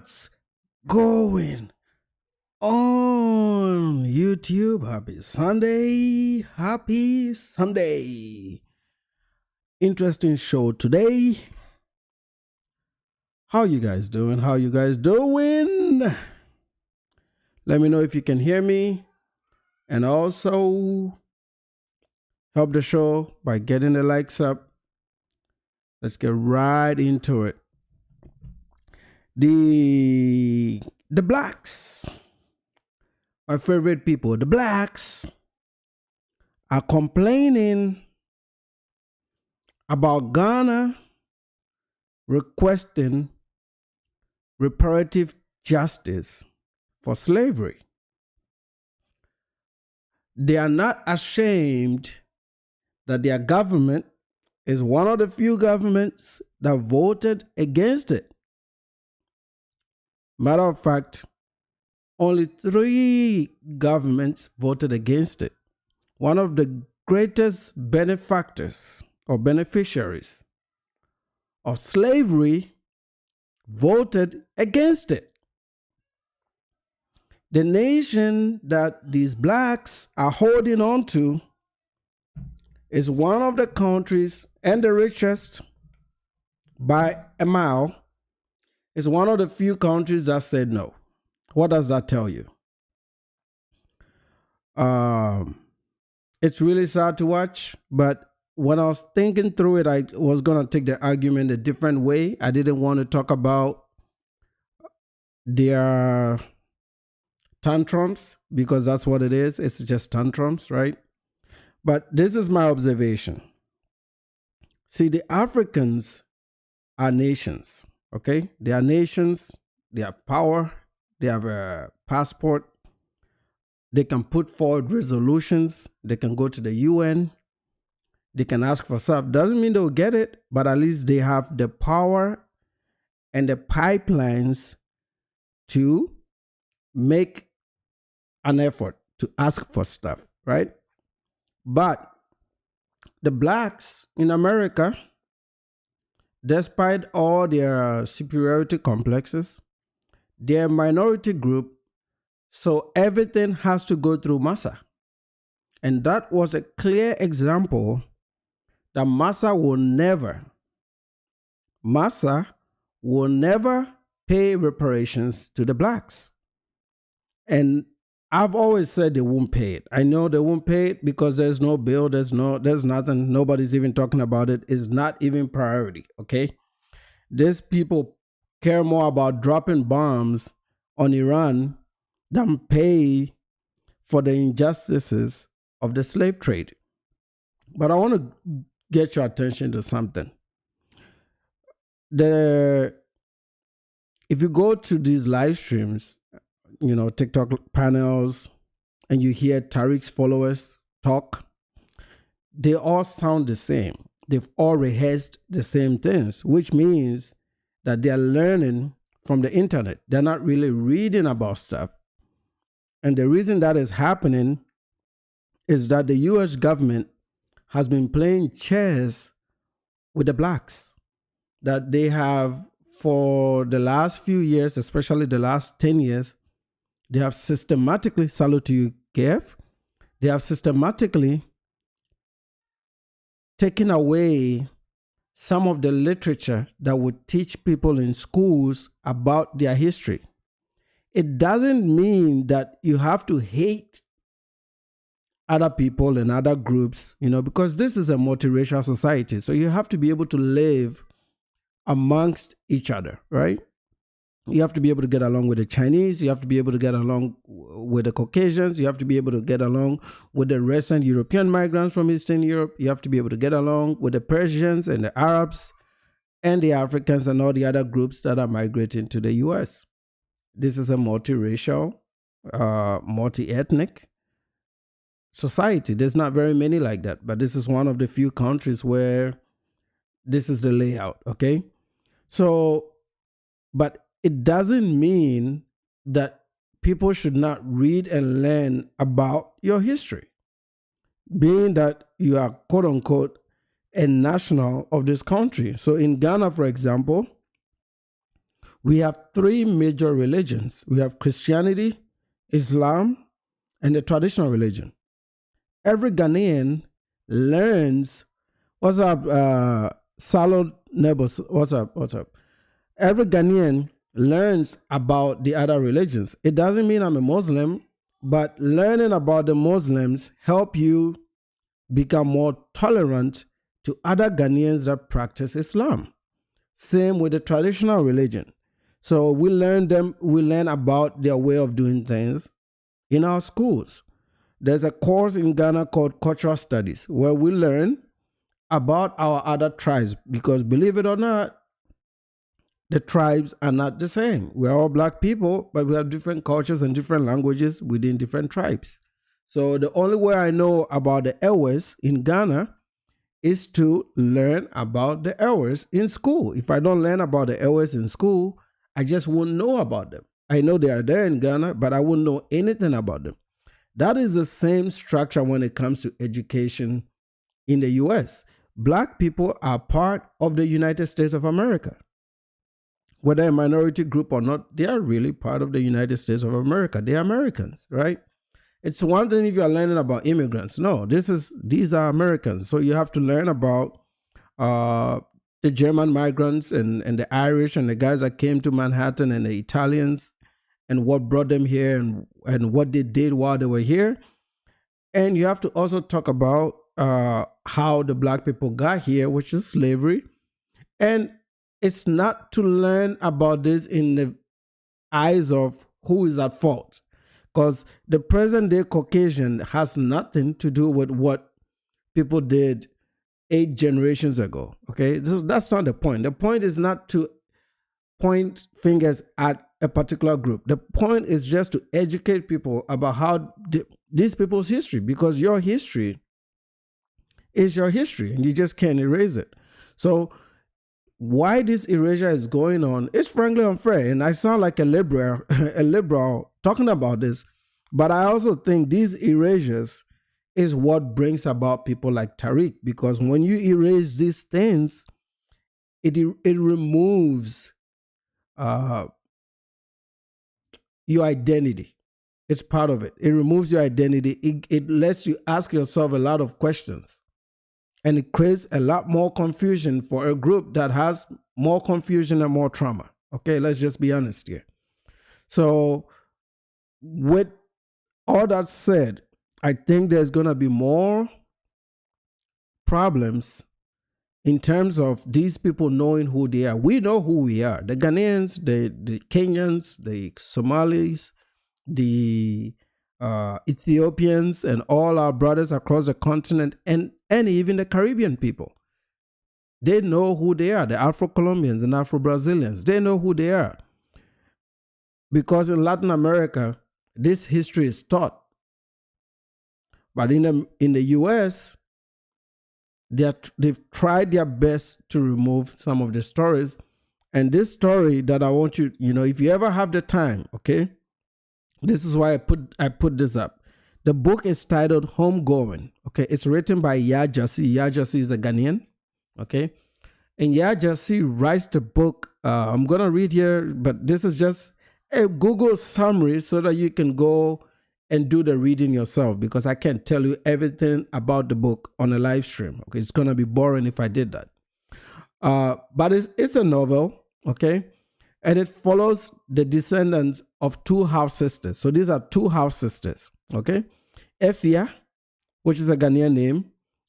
What's going on YouTube? Happy Sunday. Happy Sunday. Interesting show today. How you guys doing? How you guys doing? Let me know if you can hear me. And also help the show by getting the likes up. Let's get right into it. The blacks, my favorite people, the blacks are complaining about Ghana requesting reparative justice for slavery. They are not ashamed that their government is one of the few governments that voted against it. Matter of fact, only 3 governments voted against it. One of the greatest benefactors or beneficiaries of slavery voted against it. The nation that these blacks are holding on to is one of the countries, and the richest by a mile, is one of the few countries that said no. What does that tell you? It's really sad to watch, but when I was thinking through it, I was going to take the argument a different way. I didn't want to talk about their tantrums, because that's what it is. It's just tantrums, right? But this is my observation. See, the Africans are nations. Okay, they are nations, they have power, they have a passport, they can put forward resolutions, they can go to the UN, they can ask for stuff. Doesn't mean they'll get it, but at least they have the power and the pipelines to make an effort to ask for stuff, right? But the blacks in America, despite all their superiority complexes, they're a minority group, so everything has to go through Massa. And that was a clear example that Massa will never pay reparations to the blacks. And I've always said they won't pay it. I know they won't pay it because there's no bill, there's nothing, nobody's even talking about it. It's not even priority, okay? These people care more about dropping bombs on Iran than pay for the injustices of the slave trade. But I want to get your attention to something. If you go to these live streams, TikTok panels, and you hear Tariq's followers talk, they all sound the same. They've all rehearsed the same things, which means that they're learning from the internet. They're not really reading about stuff. And the reason that is happening is that the US government has been playing chess with the blacks. That they have, for the last few years, especially the last 10 years, they have systematically, salute to you, KF, they have systematically taken away some of the literature that would teach people in schools about their history. It doesn't mean that you have to hate other people and other groups, because this is a multiracial society. So you have to be able to live amongst each other, right? You have to be able to get along with the Chinese. You have to be able to get along with the Caucasians. You have to be able to get along with the recent European migrants from Eastern Europe. You have to be able to get along with the Persians and the Arabs and the Africans and all the other groups that are migrating to the US. This is a multiracial, multi-ethnic society. There's not very many like that, but this is one of the few countries where this is the layout, okay? So, but it doesn't mean that people should not read and learn about your history. Being that you are, quote unquote, a national of this country. So in Ghana, for example, We have three major religions. We have Christianity, Islam, and the traditional religion. Every Ghanaian learns, what's up, Salo Nebos, what's up? Every Ghanaian learns about the other religions. It doesn't mean I'm a Muslim, but learning about the Muslims help you become more tolerant to other Ghanaians that practice Islam. Same with the traditional religion. So we learn about their way of doing things in our schools. There's a course in Ghana called Cultural Studies where we learn about our other tribes, because believe it or not, the tribes are not the same. We're all black people, but we have different cultures and different languages within different tribes. So the only way I know about the Ewes in Ghana is to learn about the Ewes in school. If I don't learn about the Ewes in school, I just won't know about them. I know they are there in Ghana, but I won't know anything about them. That is the same structure when it comes to education in the US. Black people are part of the United States of America. Whether a minority group or not, they are really part of the United States of America. They are Americans, right? It's one thing if you are learning about immigrants. No, these are Americans. So you have to learn about the German migrants and the Irish and the guys that came to Manhattan and the Italians and what brought them here and what they did while they were here. And you have to also talk about how the black people got here, which is slavery. And it's not to learn about this in the eyes of who is at fault, because the present day Caucasian has nothing to do with what people did 8 generations ago. Okay, that's not the point. The point is not to point fingers at a particular group. The point is just to educate people about how these people's history, because your history is your history and you just can't erase it. So why this erasure is going on is frankly unfair. And I sound like a liberal talking about this, but I also think these erasures is what brings about people like Tariq, because when you erase these things, it removes your identity. It's part of it. It removes your identity. It lets you ask yourself a lot of questions. And it creates a lot more confusion for a group that has more confusion and more trauma. Okay, let's just be honest here. So with all that said, I think there's going to be more problems in terms of these people knowing who they are. We know who we are. The Ghanaians, the Kenyans, the Somalis, the Ethiopians, and all our brothers across the continent, and even the Caribbean people. They know who they are. The Afro-Colombians and Afro-Brazilians, they know who they are. Because in Latin America, this history is taught. But in the US, they've tried their best to remove some of the stories. And this story that I want you, if you ever have the time, okay, this is why I put this up. The book is titled Homegoing. Okay, it's written by Yajasi. Yajasi is a Ghanaian. Okay, and Yajasi writes the book. I'm gonna read here, but this is just a Google summary so that you can go and do the reading yourself, because I can't tell you everything about the book on a live stream. Okay, it's gonna be boring if I did that. But it's a novel. Okay. And it follows the descendants of 2 half sisters. So these are 2 half sisters, okay? Efia, which is a Ghanaian name,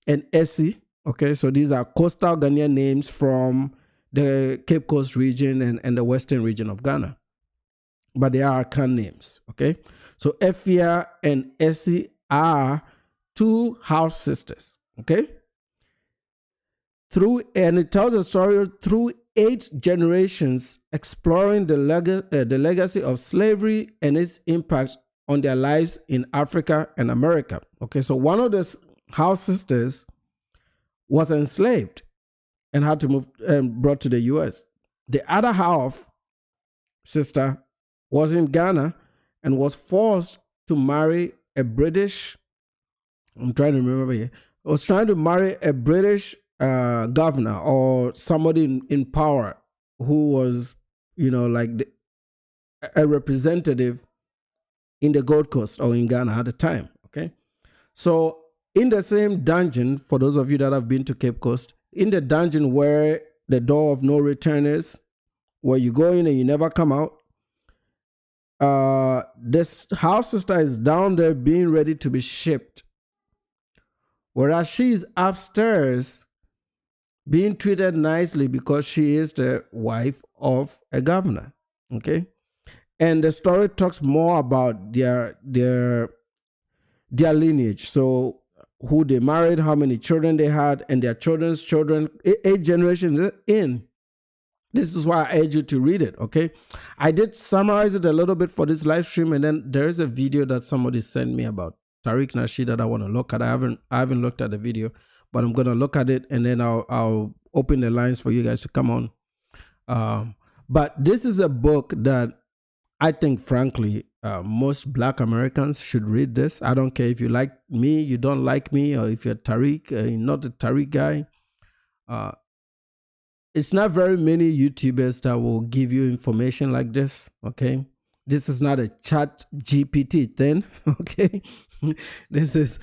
and Essie, okay? So these are coastal Ghanaian names from the Cape Coast region and the western region of Ghana. But they are Akan names, okay? So Efia and Essie are 2 half sisters, okay? And it tells a story through 8 generations, exploring the legacy of slavery and its impact on their lives in Africa and America. Okay, so one of the half sisters was enslaved and had to move and brought to the US. The other half sister was in Ghana and was forced to marry a British, I'm trying to remember here, was trying to marry a British governor or somebody in power who was, like a representative in the Gold Coast or in Ghana at the time. Okay. So in the same dungeon, for those of you that have been to Cape Coast, in the dungeon where the door of no return is, where you go in and you never come out, this house sister is down there being ready to be shipped. Whereas she is upstairs being treated nicely because she is the wife of a governor. Okay. And the story talks more about their lineage. So who they married, how many children they had, and their children's children, 8 generations in. This is why I urge you to read it, okay? I did summarize it a little bit for this live stream, and then there is a video that somebody sent me about Tariq Nasheed that I want to look at. I haven't looked at the video, but I'm gonna look at it, and then I'll open the lines for you guys to come on. But this is a book that I think, frankly, most Black Americans should read this. I don't care if you like me, you don't like me, or if you're Tariq, you're not a Tariq guy. It's not very many YouTubers that will give you information like this, okay? This is not a chat GPT thing, okay? This is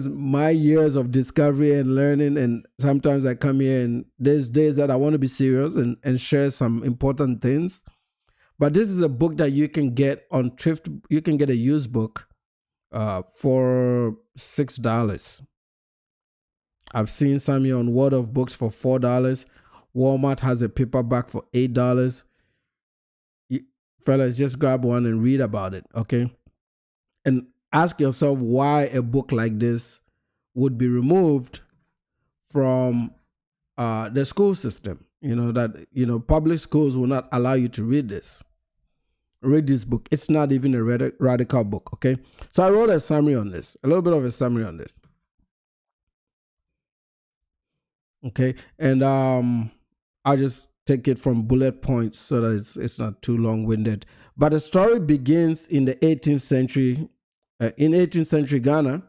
my years of discovery and learning, and sometimes I come here and there's days that I want to be serious and share some important things. But this is a book that you can get on thrift. You can get a used book for $6. I've seen some here on World of Books for $4. Walmart has a paperback for $8. Fellas, just grab one and read about it, okay? And ask yourself why a book like this would be removed from the school system. Public schools will not allow you to read this. Read this book. It's not even a radical book, okay? So I wrote a summary on this, a little bit of a summary on this. Okay, and I'll just take it from bullet points so that it's not too long-winded. But the story begins in the 18th century, in 18th century Ghana,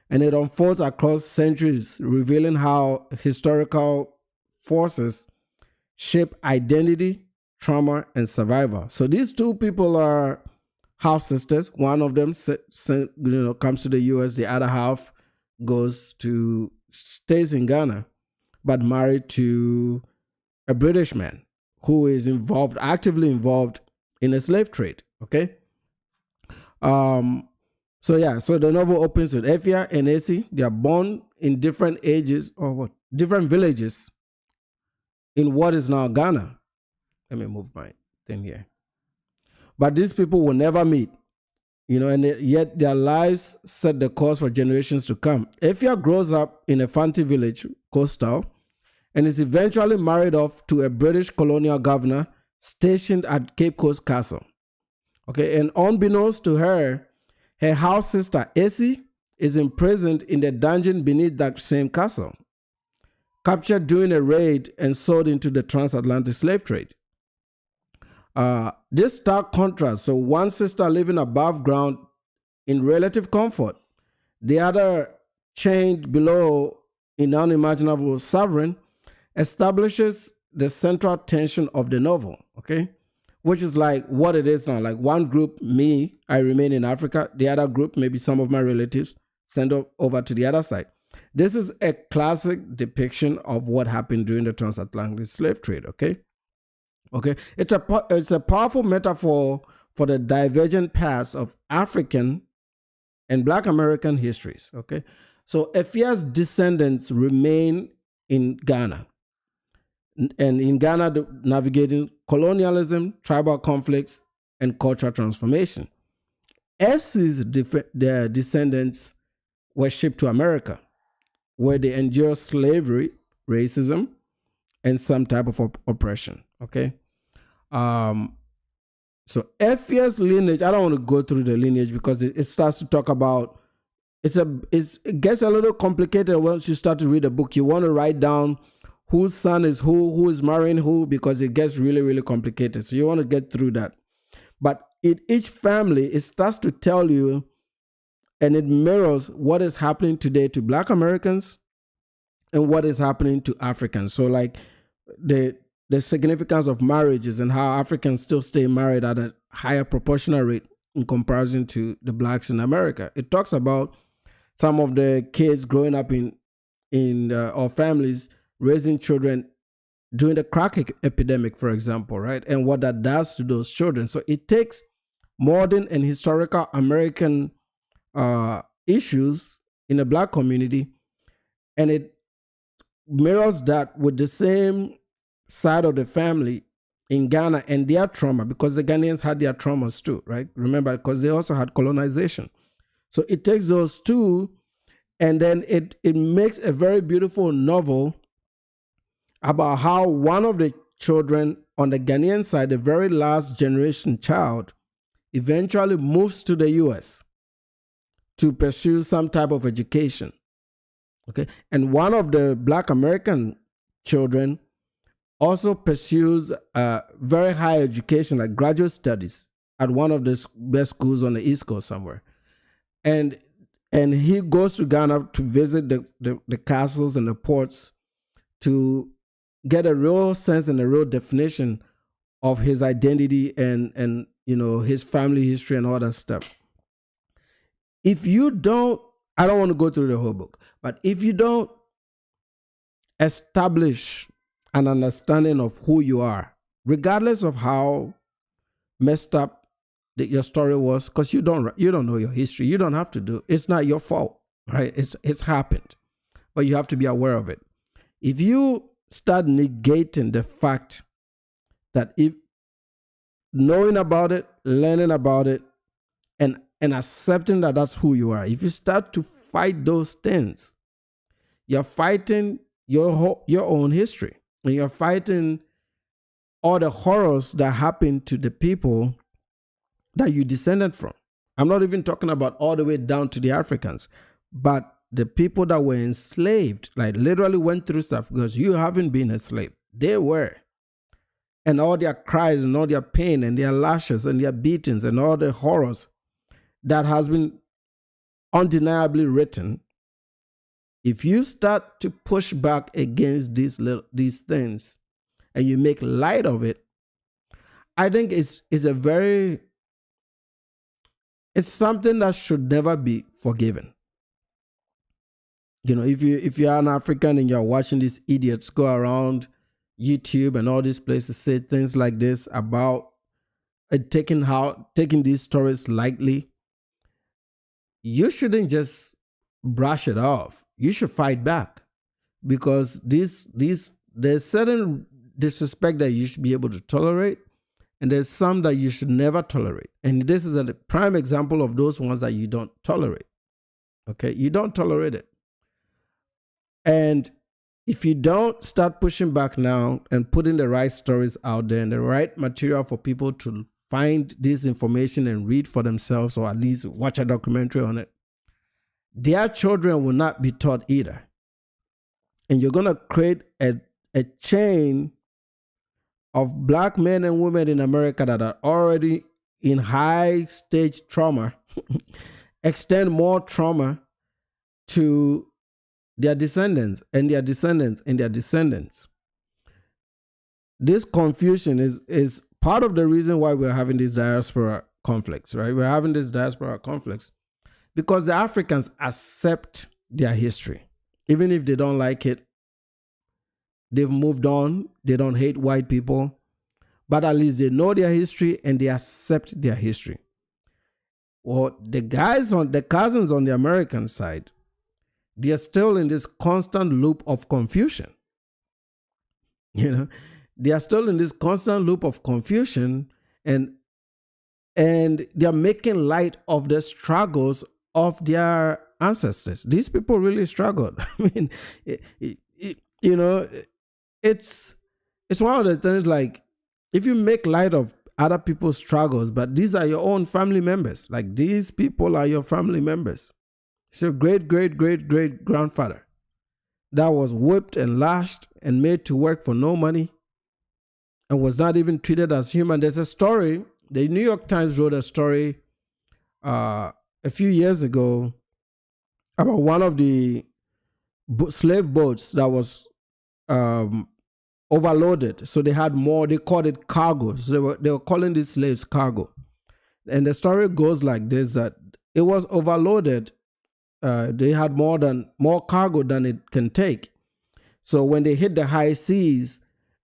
and it unfolds across centuries, revealing how historical forces shape identity, trauma, and survival. So these two people are half sisters. One of them comes to the US. The other half stays in Ghana, but married to a British man who is actively involved in the slave trade. Okay. So the novel opens with Efia and Esi. They are born in different ages different villages in what is now Ghana. Let me move my thing here. But these people will never meet, and yet their lives set the course for generations to come. Efia grows up in a Fanti village, coastal, and is eventually married off to a British colonial governor stationed at Cape Coast Castle. Okay, and unbeknownst to her, her house sister, Esi, is imprisoned in the dungeon beneath that same castle, captured during a raid and sold into the transatlantic slave trade. This stark contrast, so one sister living above ground in relative comfort, the other chained below in unimaginable suffering, establishes the central tension of the novel, okay? Which is like what it is now. Like one group, me, I remain in Africa. The other group, maybe some of my relatives, send over to the other side. This is a classic depiction of what happened during the transatlantic slave trade, okay? Okay, it's a powerful metaphor for the divergent paths of African and Black American histories. Okay, so Efia's descendants remain in Ghana, and in Ghana, navigating colonialism, tribal conflicts, and cultural transformation. Esi's their descendants were shipped to America, where they endure slavery, racism, and some type of oppression. Okay. So Efia's lineage, I don't want to go through the lineage because it starts to talk about, it gets a little complicated once you start to read the book. You want to write down whose son is who is marrying who, because it gets really, really complicated. So you want to get through that. But in each family, it starts to tell you, and it mirrors what is happening today to Black Americans and what is happening to Africans. So like the significance of marriages and how Africans still stay married at a higher proportional rate in comparison to the blacks in America. It talks about some of the kids growing up in or families raising children during the crack epidemic, for example, right? And what that does to those children. So it takes modern and historical American issues in the black community, and it mirrors that with the same side of the family in Ghana and their trauma, because the Ghanaians had their traumas too, right? Remember, because they also had colonization. So it takes those two, and then it makes a very beautiful novel about how one of the children on the Ghanaian side, the very last generation child, eventually moves to the US to pursue some type of education. Okay. And one of the Black American children also pursues very high education, like graduate studies, at one of the best schools on the East Coast somewhere. And he goes to Ghana to visit the castles and the ports to get a real sense and a real definition of his identity and his family history and all that stuff. If you don't, I don't want to go through the whole book, but if you don't establish an understanding of who you are, regardless of how messed up your story was, because you don't know your history, you don't have to do. It's not your fault, right? It's happened, but you have to be aware of it. If you start negating the fact that if knowing about it, learning about it, and accepting that that's who you are, if you start to fight those things, you're fighting your own history, and you're fighting all the horrors that happened to the people that you descended from. I'm not even talking about all the way down to the Africans, but the people that were enslaved, like literally went through stuff, because you haven't been a slave. They were. And all their cries and all their pain and their lashes and their beatings and all the horrors that has been undeniably written. If you start to push back against these things and you make light of it, I think it's something that should never be forgiven. If you're an African and you're watching these idiots go around YouTube and all these places say things like this about taking these stories lightly, you shouldn't just brush it off. You should fight back, because there's certain disrespect that you should be able to tolerate, and there's some that you should never tolerate. And this is a prime example of those ones that you don't tolerate. Okay, you don't tolerate it. And if you don't start pushing back now and putting the right stories out there and the right material for people to find this information and read for themselves, or at least watch a documentary on it, their children will not be taught either. And you're going to create a chain of Black men and women in America that are already in high stage trauma, extend more trauma to their descendants and their descendants and their descendants. This confusion is part of the reason why we're having these diaspora conflicts, right? We're having these diaspora conflicts because the Africans accept their history. Even if they don't like it, they've moved on. They don't hate white people, but at least they know their history and they accept their history. Well, the cousins on the American side, they're still in this constant loop of confusion. They are still in this constant loop of confusion, and they're making light of the struggles of their ancestors. These people really struggled. I mean, it's one of the things, like, if you make light of other people's struggles, but these are your own family members, like these people are your family members. It's your great-great-great-great-grandfather that was whipped and lashed and made to work for no money and was not even treated as human. There's a story, the New York Times wrote a story a few years ago about one of the slave boats that was overloaded. So they had more, they called it cargo. So they were calling these slaves cargo. And the story goes like this, that it was overloaded. They had more cargo than it can take. So when they hit the high seas,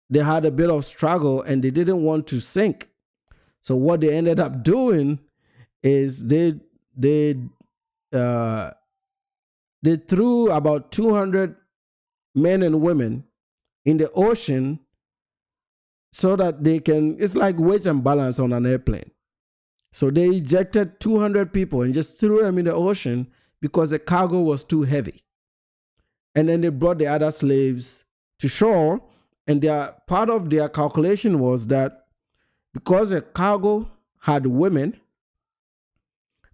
they had a bit of struggle and they didn't want to sink. So what they ended up doing is they threw about 200 men and women in the ocean so that they can, it's like weight and balance on an airplane. So they ejected 200 people and just threw them in the ocean because the cargo was too heavy. And then they brought the other slaves to shore, and part of their calculation was that because the cargo had women,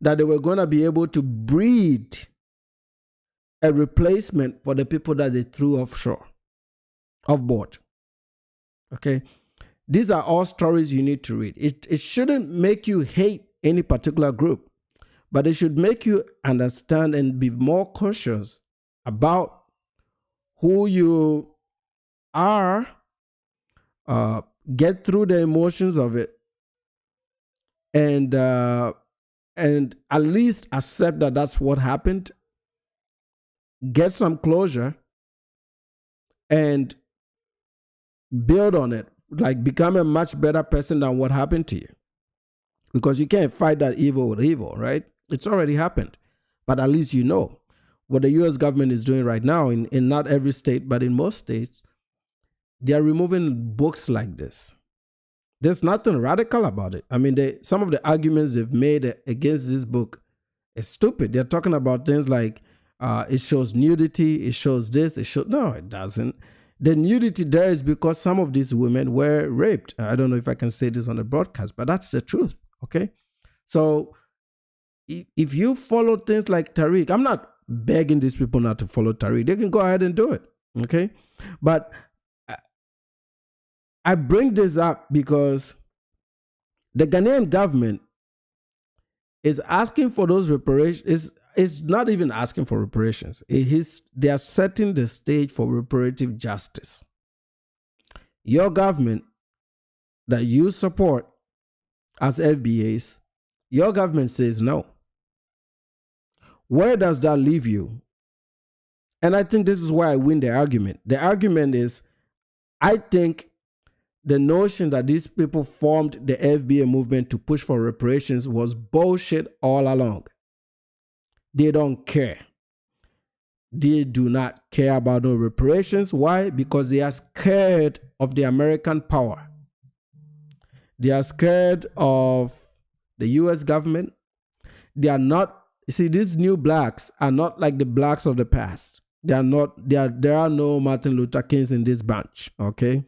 that they were going to be able to breed a replacement for the people that they threw offshore, off board. Okay? These are all stories you need to read. It shouldn't make you hate any particular group, but it should make you understand and be more conscious about who you are, get through the emotions of it, and at least accept that that's what happened, get some closure, and build on it, like become a much better person than what happened to you. Because you can't fight that evil with evil, right? It's already happened. But at least you know what the U.S. government is doing right now in not every state, but in most states. They are removing books like this. There's nothing radical about it. I mean, some of the arguments they've made against this book is stupid. They're talking about things like it shows nudity, it shows this, no, it doesn't. The nudity there is because some of these women were raped. I don't know if I can say this on the broadcast, but that's the truth, okay? So if you follow things like Tariq, I'm not begging these people not to follow Tariq. They can go ahead and do it, okay? But I bring this up because the Ghanaian government is asking for those reparations. Is not even asking for reparations. They are setting the stage for reparative justice. Your government that you support as FBAs, your government says no. Where does that leave you? And I think this is why I win the argument. The argument is, I think the notion that these people formed the FBA movement to push for reparations was bullshit all along. They don't care. They do not care about no reparations. Why? Because they are scared of the American power. They are scared of the U.S. government. They are not, you see, these new blacks are not like the blacks of the past. There are no Martin Luther Kings in this bunch, okay?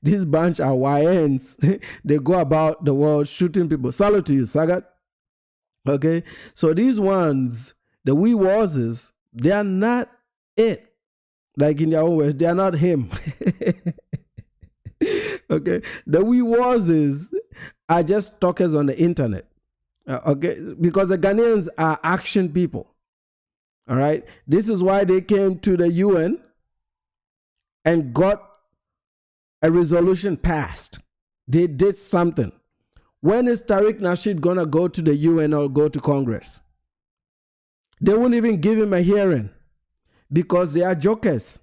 This bunch are YNs. They go about the world shooting people. Salute to you, Sagat. Okay? So these ones, the wee wazes, they are not it. Like in their own words, they are not him. Okay? The wee wazes are just talkers on the internet. Okay? Because the Ghanaians are action people. All right. This is why they came to the UN and got a resolution passed. They did something. When is Tariq Nasheed going to go to the UN or go to Congress? They won't even give him a hearing because they are jokers.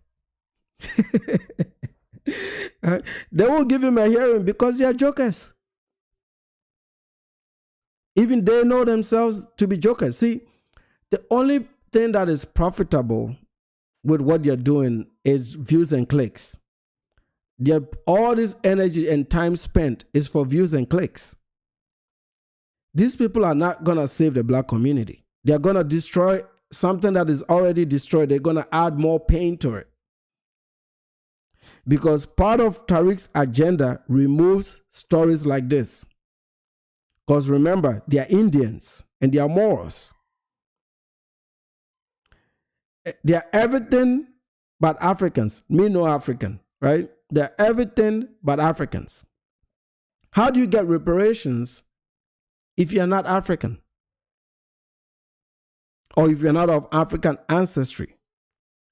They won't give him a hearing because they are jokers. Even they know themselves to be jokers. See, the only thing that is profitable with what you're doing is views and clicks. All this energy and time spent is for views and clicks. These people are not going to save the black community. They're going to destroy something that is already destroyed. They're going to add more pain to it. Because part of Tariq's agenda removes stories like this. Because remember, they are Indians and they are Moors. They are everything but Africans. Me, no African, right? They're everything but Africans. How do you get reparations if you're not African? Or if you're not of African ancestry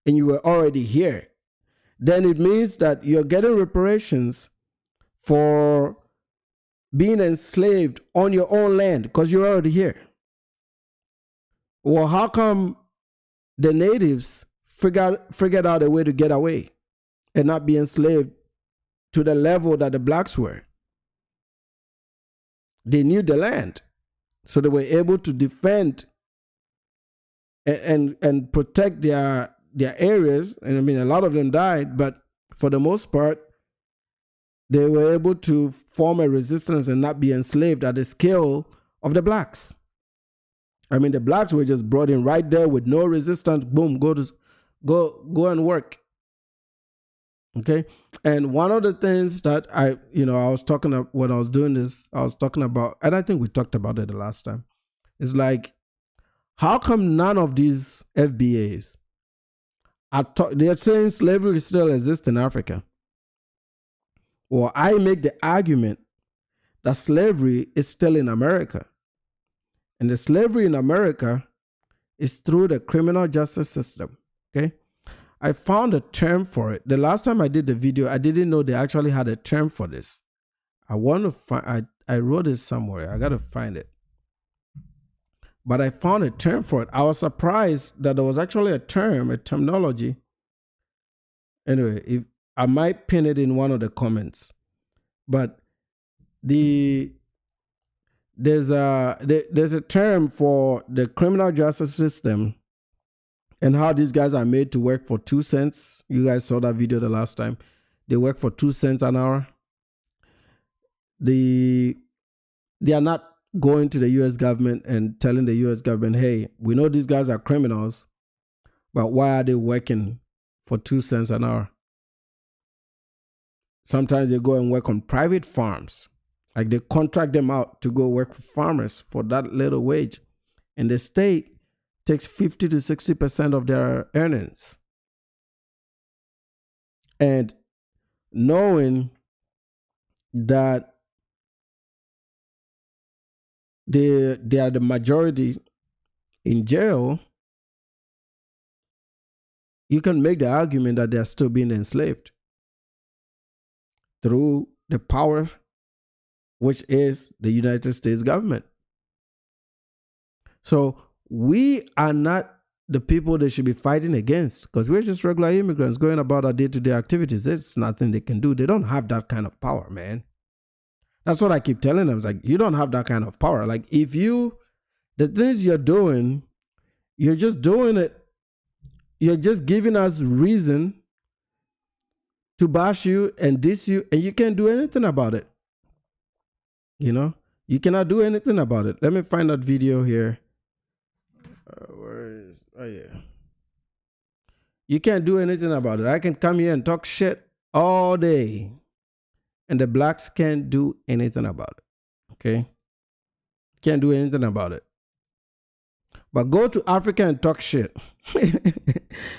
and you were already here? then it means that you're getting reparations for being enslaved on your own land because you're already here. Well, how come the natives figured out a way to get away and not be enslaved to the level that the blacks were? They knew the land, so they were able to defend and protect their areas. And I mean, a lot of them died, but for the most part, they were able to form a resistance and not be enslaved at the scale of the blacks. I mean, the blacks were just brought in right there with no resistance. Boom, go and work. Okay. And one of the things that I was talking about when I was doing this, I was talking about, and I think we talked about it the last time, is like, how come none of these FBAs they're saying slavery still exists in Africa? Well, I make the argument that slavery is still in America. And the slavery in America is through the criminal justice system. Okay. I found a term for it. The last time I did the video, I didn't know they actually had a term for this. I want to find, I wrote it somewhere. I got to find it. But I found a term for it. I was surprised that there was actually a terminology. Anyway, if I might pin it in one of the comments. But there's a term for the criminal justice system and how these guys are made to work for 2 cents. You guys saw that video the last time. They work for 2 cents an hour. They are not going to the U.S. government and telling the U.S. government, hey, we know these guys are criminals, but why are they working for 2 cents an hour? Sometimes they go and work on private farms. Like they contract them out to go work for farmers for that little wage. And the state takes 50 to 60% of their earnings. And knowing that they are the majority in jail, you can make the argument that they are still being enslaved through the power which is the United States government. So we are not the people they should be fighting against, because we're just regular immigrants going about our day-to-day activities. There's nothing they can do. They don't have that kind of power, man. That's what I keep telling them. It's like, you don't have that kind of power. Like, the things you're doing, you're just doing it. You're just giving us reason to bash you and diss you, and you can't do anything about it. You cannot do anything about it. Let me find that video here. Yeah. You can't do anything about it. I can come here and talk shit all day, and the blacks can't do anything about it. Okay? Can't do anything about it. But go to Africa and talk shit.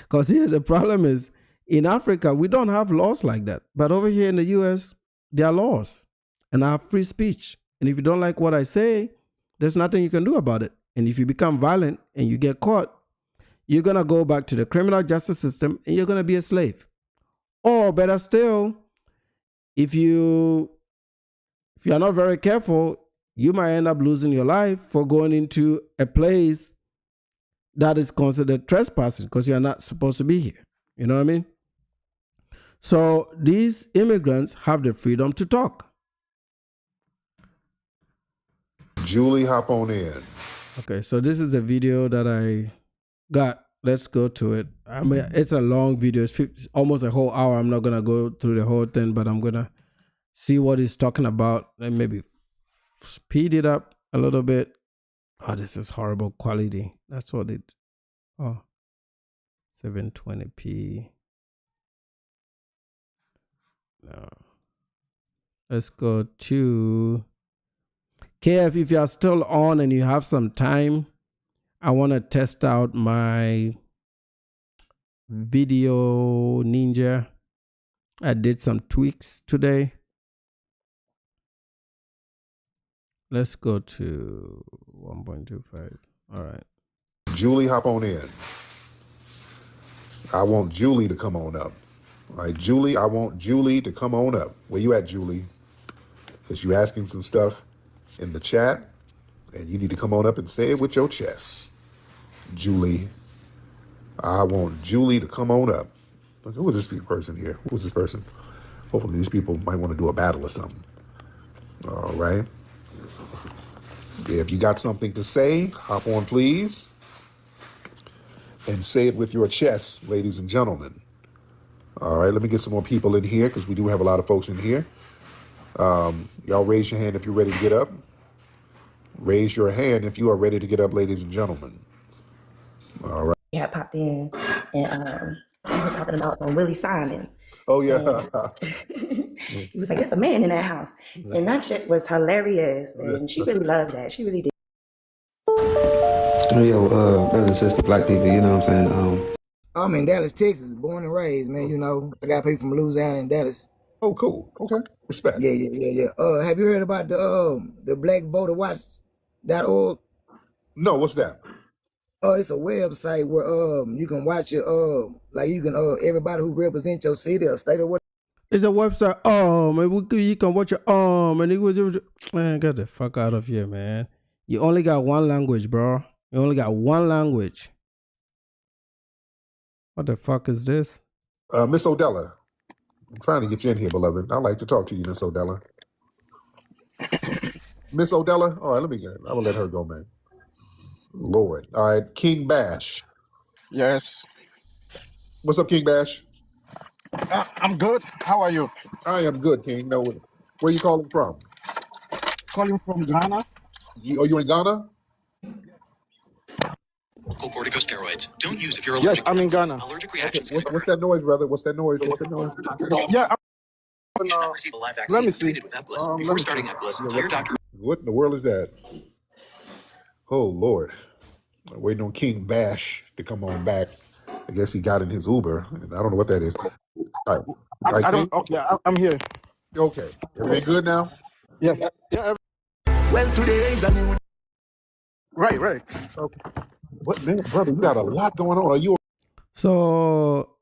Because here the problem is, in Africa, we don't have laws like that. But over here in the US, there are laws. And I have free speech. And if you don't like what I say, there's nothing you can do about it. And if you become violent and you get caught, you're going to go back to the criminal justice system and you're going to be a slave. Or better still, if you're not very careful, you might end up losing your life for going into a place that is considered trespassing because you're not supposed to be here. You know what I mean? So these immigrants have the freedom to talk. Julie, hop on in. Okay, so this is the video that I got. Let's go to it. I mean, it's a long video. It's almost a whole hour. I'm not going to go through the whole thing, but I'm going to see what he's talking about and maybe speed it up a little bit. Oh, this is horrible quality. That's what it. Oh, 720p. No. Let's go to KF. If you are still on and you have some time, I want to test out my video ninja. I did some tweaks today. Let's go to 1.25. All right. Julie, hop on in. I want Julie to come on up. All right, Julie, I want Julie to come on up. Where you at, Julie? Because you asking some stuff in the chat, and you need to come on up and say it with your chest. Julie, I want Julie to come on up. Look, who is this person here? Who is this person? Hopefully these people might want to do a battle or something. All right. If you got something to say, hop on, please. And say it with your chest, ladies and gentlemen. All right, let me get some more people in here because we do have a lot of folks in here. Y'all raise your hand if you're ready to get up. Raise your hand if you are ready to get up, ladies and gentlemen. All right. He had popped in and he was talking about some Willie Simon. Oh, yeah. He was like, there's a man in that house. And that shit was hilarious. And she really loved that. She really did. Yo, brothers and sisters, black people, you know what I'm saying? I'm in Dallas, Texas, born and raised, man. You know, I got people from Louisiana and Dallas. Oh, cool. Okay. Respect. Yeah. Have you heard about the Black Voter Watch.org? No, what's that? It's a website where you can watch your like you can everybody who represents your city or state or what. It's a website. You can watch your and it was man, get the fuck out of here, man. You only got one language, bro. You only got one language. What the fuck is this? Miss Odella. I'm trying to get you in here, beloved. I'd like to talk to you, Miss Odella. Miss Odella? All right, I will let her go, man. Lord. All right, King Bash. Yes. What's up, King Bash? I'm good. How are you? I am good, King. No, where you calling from? Calling from Ghana. Are you in Ghana? Corticosteroids. Don't use if you're allergic. Yes, I'm in Ghana. Allergic reactions. Okay. What's that noise, brother? What's that noise? Yeah. You should not receive a live vaccine treated with Epglis. Before starting Epglis, tell your doctor. What in the world is that? Oh, Lord. I'm waiting on King Bash to come on back. I guess he got in his Uber, and I don't know what that is. All right. I don't. Okay, I'm here. Okay. Everything good now? Yes. Yeah. Well, today is a new. Right. Okay. What, man, brother, you got a lot going on. Are you? So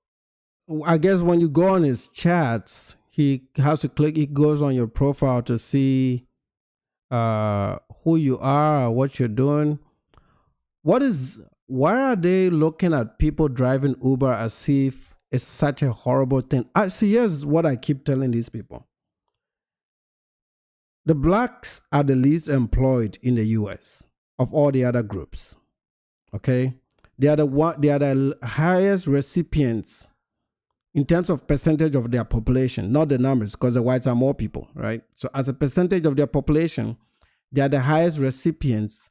I guess when you go on his chats, he has to click. He goes on your profile to see who you are or what you're doing. Why are they looking at people driving Uber as if it's such a horrible thing? Here's what I keep telling these people. The blacks are the least employed in the US of all the other groups. Okay? They are the highest recipients in terms of percentage of their population, not the numbers, because the whites are more people, right? So as a percentage of their population, they are the highest recipients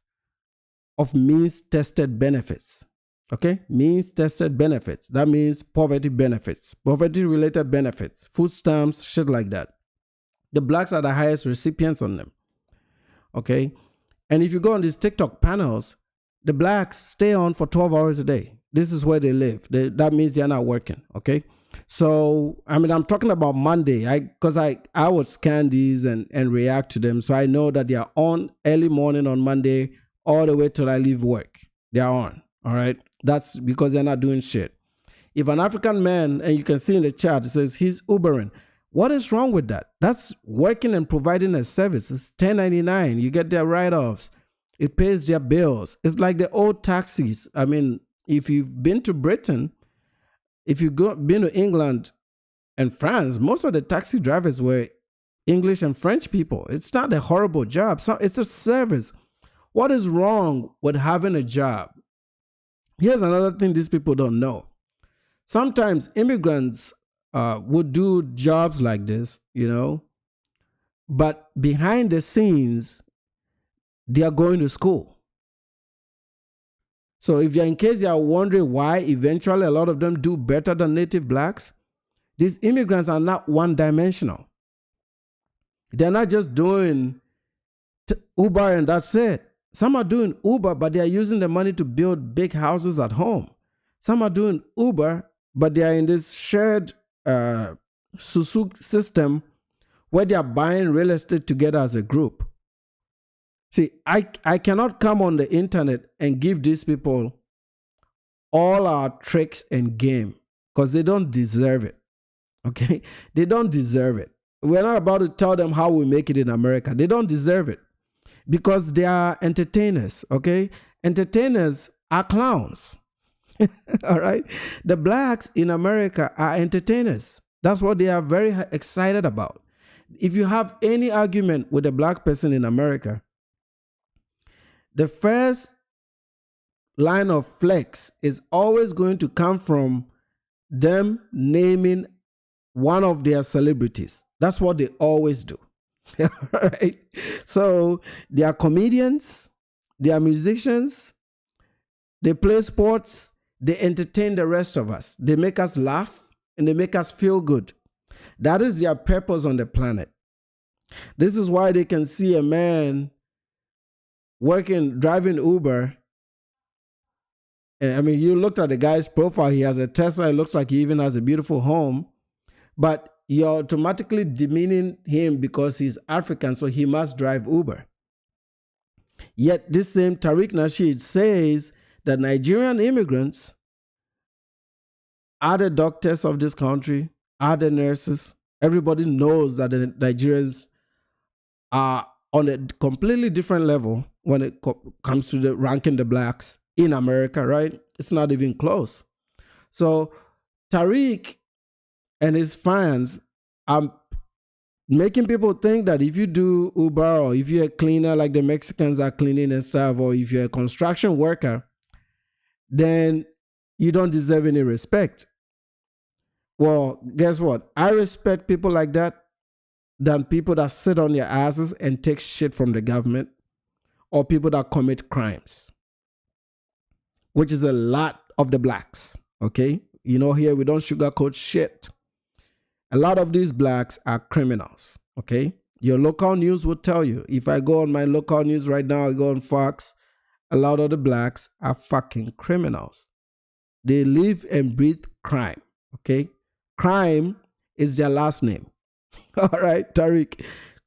of means-tested benefits. Okay? Means-tested benefits. That means poverty benefits, poverty-related benefits, food stamps, shit like that. The blacks are the highest recipients on them. Okay? And if you go on these TikTok panels, the blacks stay on for 12 hours a day. This is where they live. That means they're not working. Okay? So, I mean, I'm talking about Monday. Because I would scan these and react to them. So I know that they are on early morning on Monday all the way till I leave work. They are on. All right? That's because they're not doing shit. If an African man, and you can see in the chat, it says he's Ubering. What is wrong with that? That's working and providing a service. It's $10.99. You get their write-offs. It pays their bills. It's like the old taxis. I mean, if you've been to Britain, if you've been to England and France, most of the taxi drivers were English and French people. It's not a horrible job. So it's a service. What is wrong with having a job? Here's another thing these people don't know. Sometimes immigrants would do jobs like this, you know, but behind the scenes, they are going to school. So in case you are wondering why eventually a lot of them do better than native blacks, these immigrants are not one-dimensional. They're not just doing Uber and that's it. Some are doing Uber, but they are using the money to build big houses at home. Some are doing Uber, but they are in this shared Susuk system where they are buying real estate together as a group. See, I cannot come on the internet and give these people all our tricks and game because they don't deserve it. Okay? They don't deserve it. We're not about to tell them how we make it in America. They don't deserve it because they are entertainers. Okay? Entertainers are clowns. All right? The blacks in America are entertainers. That's what they are very excited about. If you have any argument with a black person in America, the first line of flex is always going to come from them naming one of their celebrities. That's what they always do. Right? So they are comedians, they are musicians, they play sports, they entertain the rest of us. They make us laugh and they make us feel good. That is their purpose on the planet. This is why they can see a man driving Uber. I mean, you looked at the guy's profile, he has a Tesla, it looks like he even has a beautiful home, but you're automatically demeaning him because he's African, so he must drive Uber. Yet this same Tariq Nasheed says that Nigerian immigrants are the doctors of this country, are the nurses. Everybody knows that the Nigerians are on a completely different level when it comes to the ranking the blacks in America, right? It's not even close. So Tariq and his fans are making people think that if you do Uber or if you're a cleaner like the Mexicans are cleaning and stuff, or if you're a construction worker, then you don't deserve any respect. Well, guess what? I respect people like that than people that sit on their asses and take shit from the government, or people that commit crimes, which is a lot of the blacks, okay? You know, here we don't sugarcoat shit. A lot of these blacks are criminals, okay? Your local news will tell you. If I go on my local news right now, I go on Fox, a lot of the blacks are fucking criminals. They live and breathe crime, okay? Crime is their last name. All right, Tariq.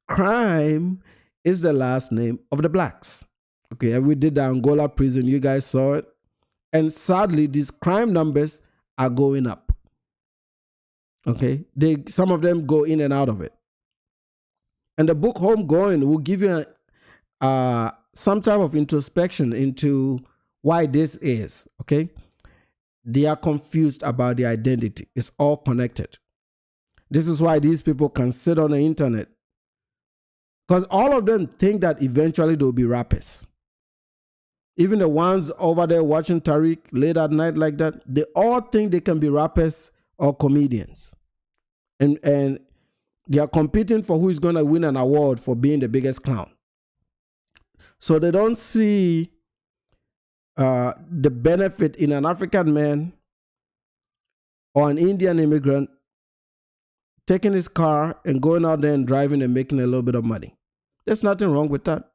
Crime is the last name of the blacks. Okay, and we did the Angola prison. You guys saw it. And sadly, these crime numbers are going up. Okay, some of them go in and out of it. And the book Homegoing will give you some type of introspection into why this is, okay? They are confused about their identity. It's all connected. This is why these people can sit on the internet, because all of them think that eventually they'll be rappers. Even the ones over there watching Tariq late at night like that, they all think they can be rappers or comedians. And they are competing for who is going to win an award for being the biggest clown. So they don't see the benefit in an African man or an Indian immigrant taking his car and going out there and driving and making a little bit of money. There's nothing wrong with that.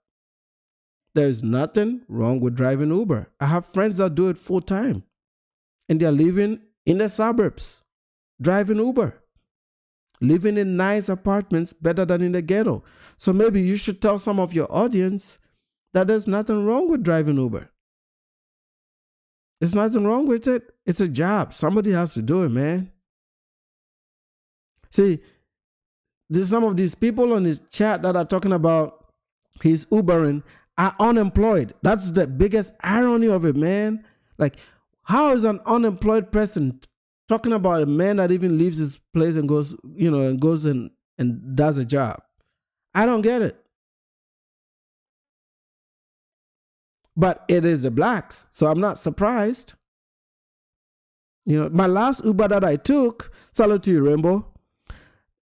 There's nothing wrong with driving Uber. I have friends that do it full time, and they're living in the suburbs, driving Uber, living in nice apartments better than in the ghetto. So maybe you should tell some of your audience that there's nothing wrong with driving Uber. There's nothing wrong with it. It's a job. Somebody has to do it, man. See, there's some of these people on this chat that are talking about he's Ubering are unemployed. That's the biggest irony of it, man. Like, how is an unemployed person talking about a man that even leaves his place and goes, and does a job? I don't get it. But it is the blacks, so I'm not surprised. My last Uber that I took, salute to you, Rainbow.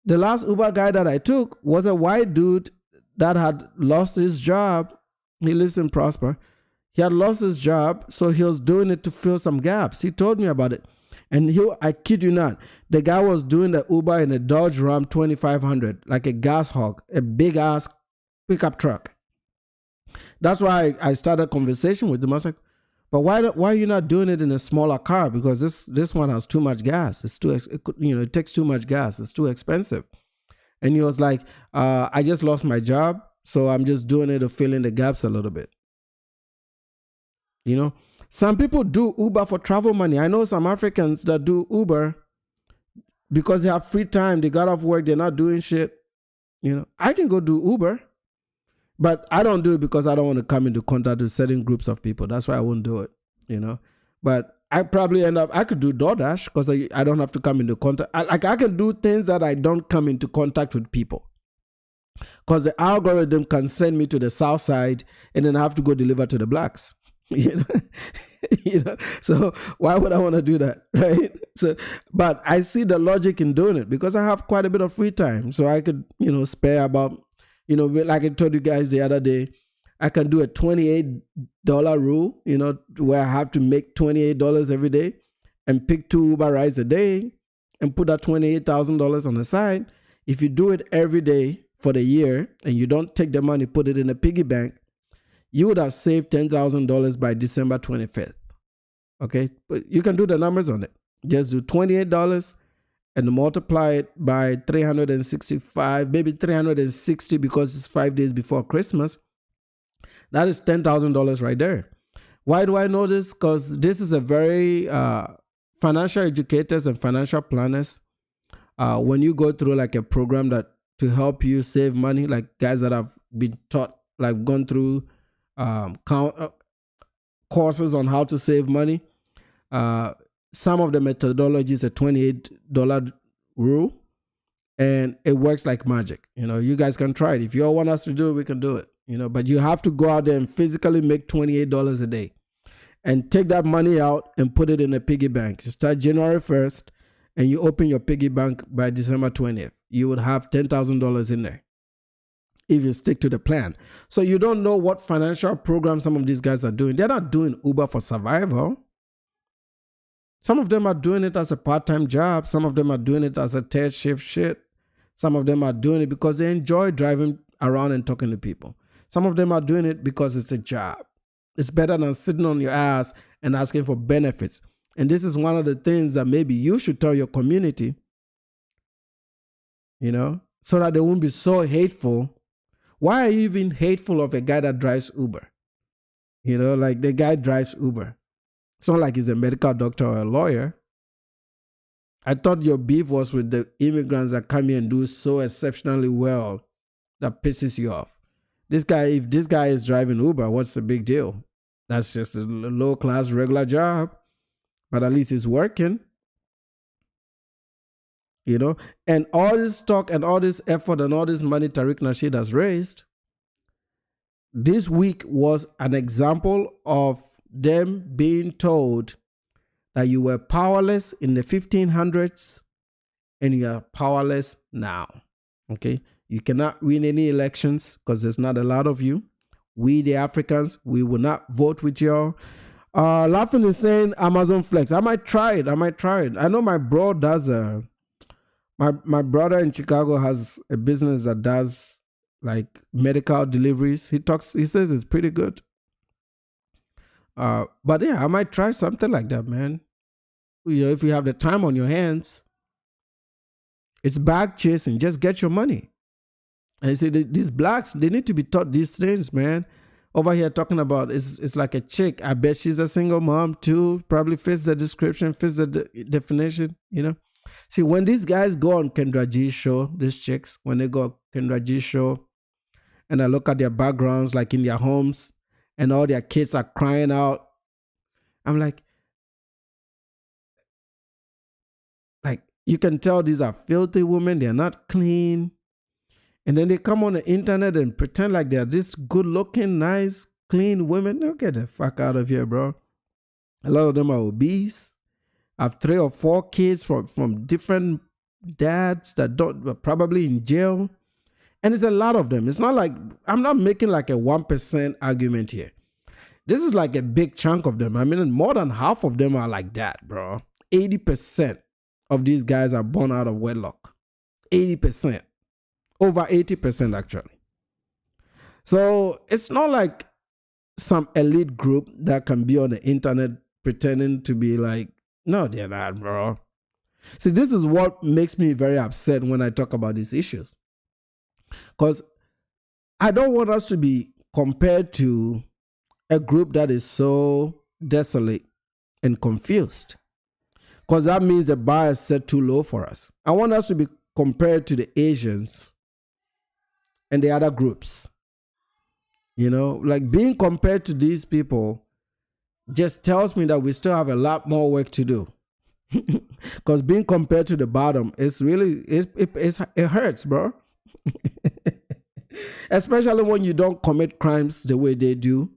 The last Uber guy that I took was a white dude that had lost his job. He lives in Prosper. He had lost his job, so he was doing it to fill some gaps. He told me about it. And I kid you not, the guy was doing the Uber in a Dodge Ram 2500, like a gas hog, a big-ass pickup truck. That's why I started a conversation with him. I was like, but why are you not doing it in a smaller car? Because this one has too much gas. It takes too much gas. It's too expensive. And he was like, I just lost my job, so I'm just doing it to fill in the gaps a little bit. Some people do Uber for travel money. I know some Africans that do Uber because they have free time. They got off work. They're not doing shit. I can go do Uber, but I don't do it because I don't want to come into contact with certain groups of people. That's why I won't do it. But I probably I could do DoorDash because I don't have to come into contact. I can do things that I don't come into contact with people. Because the algorithm can send me to the south side and then I have to go deliver to the blacks. So why would I want to do that, right? So, but I see the logic in doing it because I have quite a bit of free time. So I could, spare about, like I told you guys the other day, I can do a $28 rule, where I have to make $28 every day and pick 2 Uber rides a day and put that $28,000 on the side. If you do it every day for the year and you don't take the money, put it in a piggy bank, you would have saved $10,000 by December 25th. Okay? But you can do the numbers on it. Just do $28 and multiply it by 365, maybe 360 because it's 5 days before Christmas. That is $10,000 right there. Why do I know this? Because this is a very financial educators and financial planners. When you go through like a program that to help you save money, like guys that have been taught, like gone through courses on how to save money. Some of the methodologies a $28 rule, and it works like magic. You guys can try it. If you all want us to do it, we can do it. But you have to go out there and physically make $28 a day and take that money out and put it in a piggy bank. You start January 1st and you open your piggy bank by December 20th. You would have $10,000 in there if you stick to the plan. So you don't know what financial program some of these guys are doing. They're not doing Uber for survival. Some of them are doing it as a part-time job. Some of them are doing it as a third shift shit. Some of them are doing it because they enjoy driving around and talking to people. Some of them are doing it because it's a job. It's better than sitting on your ass and asking for benefits. And this is one of the things that maybe you should tell your community, so that they won't be so hateful. Why are you even hateful of a guy that drives Uber? Like the guy drives Uber. It's not like he's a medical doctor or a lawyer. I thought your beef was with the immigrants that come here and do so exceptionally well that pisses you off. If this guy is driving Uber, what's the big deal? That's just a low-class regular job. But at least he's working. And all this talk and all this effort and all this money Tariq Nasheed has raised, this week was an example of them being told that you were powerless in the 1500s and you are powerless now. Okay? You cannot win any elections because there's not a lot of you. We, the Africans, we will not vote with y'all. Laughing is saying Amazon Flex. I might try it. I know my bro does my brother in Chicago has a business that does like medical deliveries. He says it's pretty good. But yeah, I might try something like that, man. If you have the time on your hands, it's bag chasing. Just get your money. And you see, these blacks, they need to be taught these things, man. Over here talking about, it's like a chick. I bet she's a single mom too. Probably fits the description, fits the definition, See, when these guys go on Kendra G's show, these chicks, when they go on Kendra G's show, and I look at their backgrounds, like in their homes, and all their kids are crying out, I'm like, you can tell these are filthy women. They're not clean. And then they come on the internet and pretend like they're this good-looking, nice, clean women. They'll get the fuck out of here, bro. A lot of them are obese. Have 3 or 4 kids from different dads that are probably in jail. And it's a lot of them. It's not like, I'm not making like a 1% argument here. This is like a big chunk of them. I mean, more than half of them are like that, bro. 80% of these guys are born out of wedlock. 80%. Over 80% actually. So it's not like some elite group that can be on the internet pretending to be like, no, they're not, bro. See, this is what makes me very upset when I talk about these issues. Because I don't want us to be compared to a group that is so desolate and confused. Because that means the bar is set too low for us. I want us to be compared to the Asians and the other groups. You know, like being compared to these people just tells me that we still have a lot more work to do. Because being compared to the bottom is really, it hurts, bro. Especially when you don't commit crimes the way they do.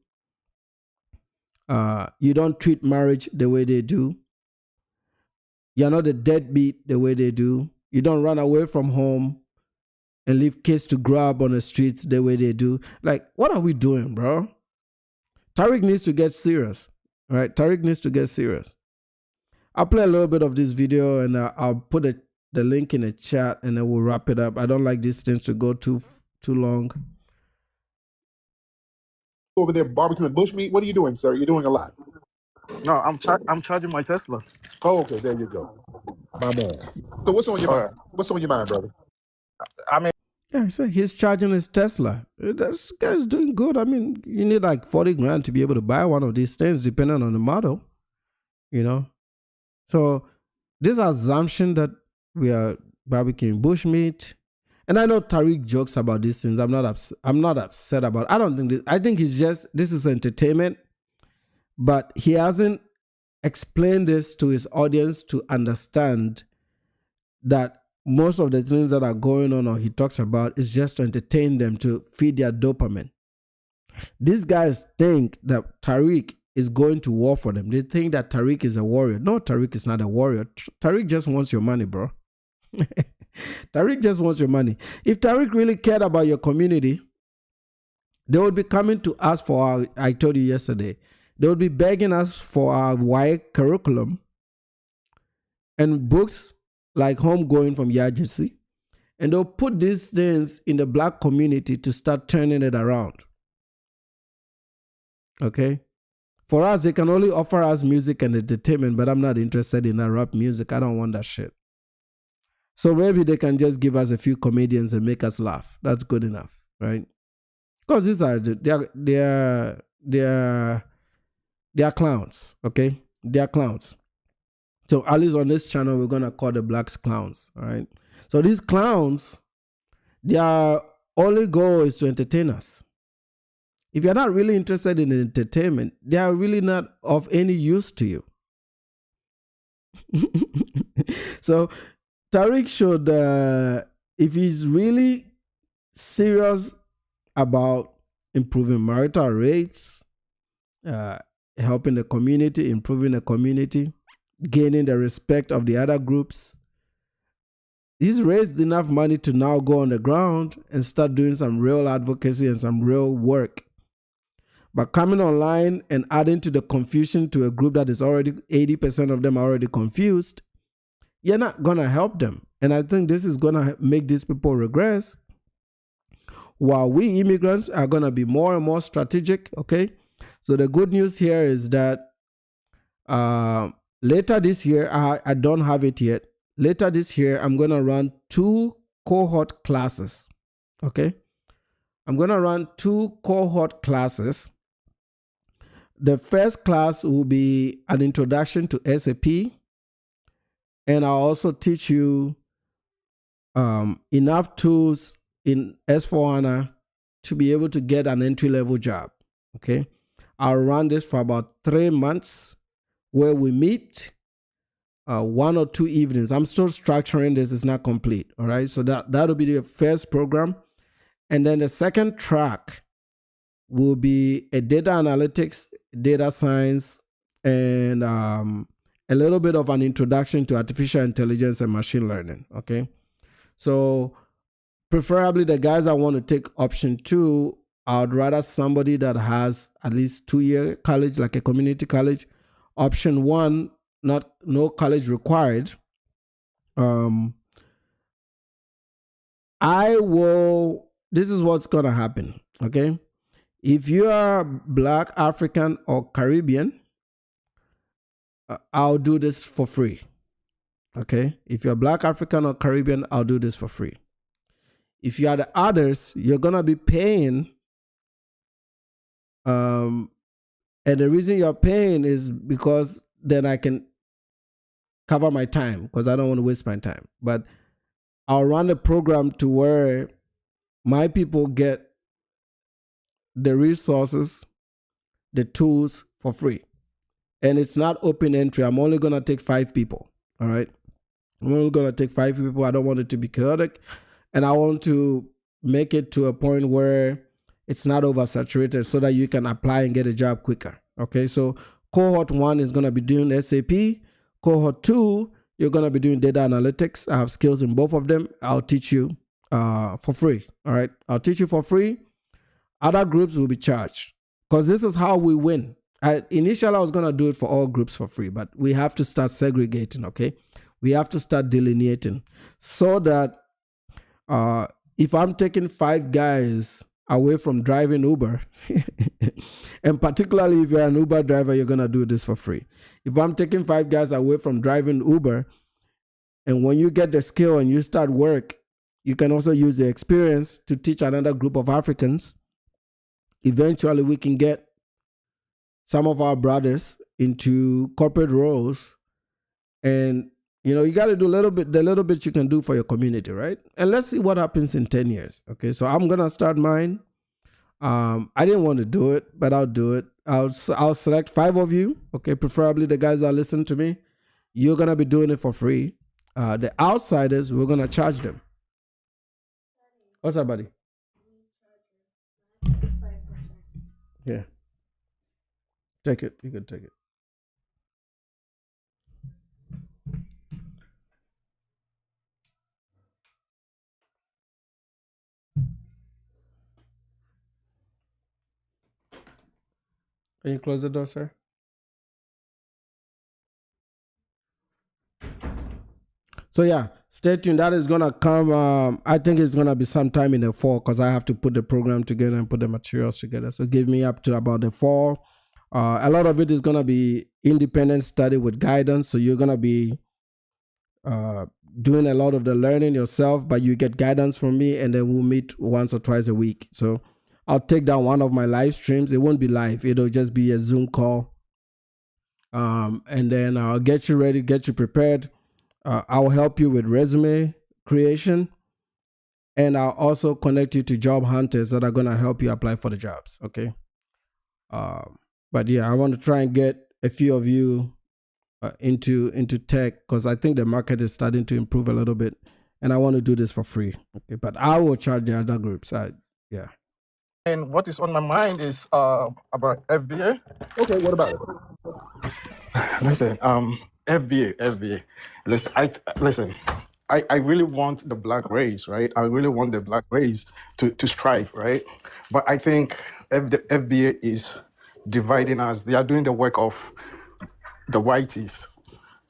You don't treat marriage the way they do. You're not a deadbeat the way they do. You don't run away from home and leave kids to grow up on the streets the way they do. Like, what are we doing, bro? Tariq needs to get serious, right? Tariq needs to get serious. I'll play a little bit of this video and I'll put the link in the chat and then we'll wrap it up. I don't like these things to go too long. Over there barbecuing bushmeat. What are you doing, sir? You're doing a lot. No, I'm charging my Tesla. Oh, okay. There you go. My man. So what's on your mind? What's on your mind, brother? I mean, Yeah, so he's charging his Tesla. This guy's doing good. I mean, you need like 40 grand to be able to buy one of these things, depending on the model, you know? So this assumption that we are barbecuing bushmeat, and I know Tariq jokes about these things. I'm not upset about it. I don't think this. I think this is entertainment, but he hasn't explained this to his audience to understand that most of the things that are going on or he talks about is just to entertain them, to feed their dopamine. These guys think that Tariq is going to war for them. They think that Tariq is a warrior. No, Tariq is not a warrior. Tariq just wants your money, bro. Tariq just wants your money. If Tariq really cared about your community, they would be coming to us for I told you yesterday, they would be begging us for our white curriculum and books like Homegoing from Yajersey. And they'll put these things in the black community to start turning it around. Okay? For us, they can only offer us music and entertainment, but I'm not interested in that rap music. I don't want that shit. So maybe they can just give us a few comedians and make us laugh. That's good enough, right? Because these are they're clowns, okay? They're clowns. So at least on this channel, we're gonna call the blacks clowns, all right? So these clowns, their only goal is to entertain us. If you're not really interested in entertainment, they are really not of any use to you. So Tariq should, if he's really serious about improving marital rates, helping the community, improving the community, gaining the respect of the other groups, he's raised enough money to now go on the ground and start doing some real advocacy and some real work. But coming online and adding to the confusion to a group that is already 80% of them are already confused, you're not going to help them. And I think this is going to make these people regress, while we immigrants are going to be more and more strategic, okay? So the good news here is that later this year, I don't have it yet. Later this year, I'm going to run 2 cohort classes, okay? I'm going to run 2 cohort classes. The first class will be an introduction to SAP, and I'll also teach you enough tools in S4HANA to be able to get an entry-level job, okay? I'll run this for about 3 months where we meet 1 or 2 evenings. I'm still structuring this. It's not complete, all right? So that'll be the first program. And then the second track will be a data analytics, data science, and a little bit of an introduction to artificial intelligence and machine learning, okay? So preferably the guys that want to take option 2, I would rather somebody that has at least 2-year college, like a community college. Option 1, no college required. This is what's going to happen, okay? If you are Black, African, or Caribbean, I'll do this for free, okay? If you're Black, African, or Caribbean, I'll do this for free. If you are the others, you're going to be paying, and the reason you're paying is because then I can cover my time because I don't want to waste my time. But I'll run a program to where my people get the resources, the tools for free. And it's not open entry. I'm only going to take 5 people. All right. I'm only going to take 5 people. I don't want it to be chaotic. And I want to make it to a point where it's not oversaturated so that you can apply and get a job quicker. Okay. So cohort 1 is going to be doing SAP. Cohort 2, you're going to be doing data analytics. I have skills in both of them. I'll teach you for free. All right. I'll teach you for free. Other groups will be charged because this is how we win. Initially, I was going to do it for all groups for free, but we have to start segregating, okay? We have to start delineating so that if I'm taking 5 guys away from driving Uber, and particularly if you're an Uber driver, you're going to do this for free. If I'm taking 5 guys away from driving Uber, and when you get the skill and you start work, you can also use the experience to teach another group of Africans. Eventually, we can get some of our brothers into corporate roles. And, you know, you got to do the little bit you can do for your community, right? And let's see what happens in 10 years. Okay, so I'm going to start mine. I didn't want to do it, but I'll do it. I'll select 5 of you, okay, preferably the guys that listen to me. You're going to be doing it for free. The outsiders, we're going to charge them. What's up, buddy? Yeah. Take it. You can take it. Can you close the door, sir? So yeah, stay tuned. That is gonna come. I think it's gonna be sometime in the fall because I have to put the program together and put the materials together. So give me up to about the fall. A lot of it is gonna be independent study with guidance. So you're gonna be doing a lot of the learning yourself, but you get guidance from me, and then we'll meet once or twice a week. So I'll take down one of my live streams. It won't be live. It'll just be a Zoom call. And then I'll get you ready, get you prepared. I'll help you with resume creation, and I'll also connect you to job hunters that are going to help you apply for the jobs. Okay. But yeah, I want to try and get a few of you into tech because I think the market is starting to improve a little bit, and I want to do this for free. Okay. But I will charge the other groups. Yeah. And what is on my mind is about FBA. Okay, what about it? Listen, FBA. Listen, I really want the black race, right? I really want the black race to strive, right? But I think the FBA is dividing us. They are doing the work of the whiteys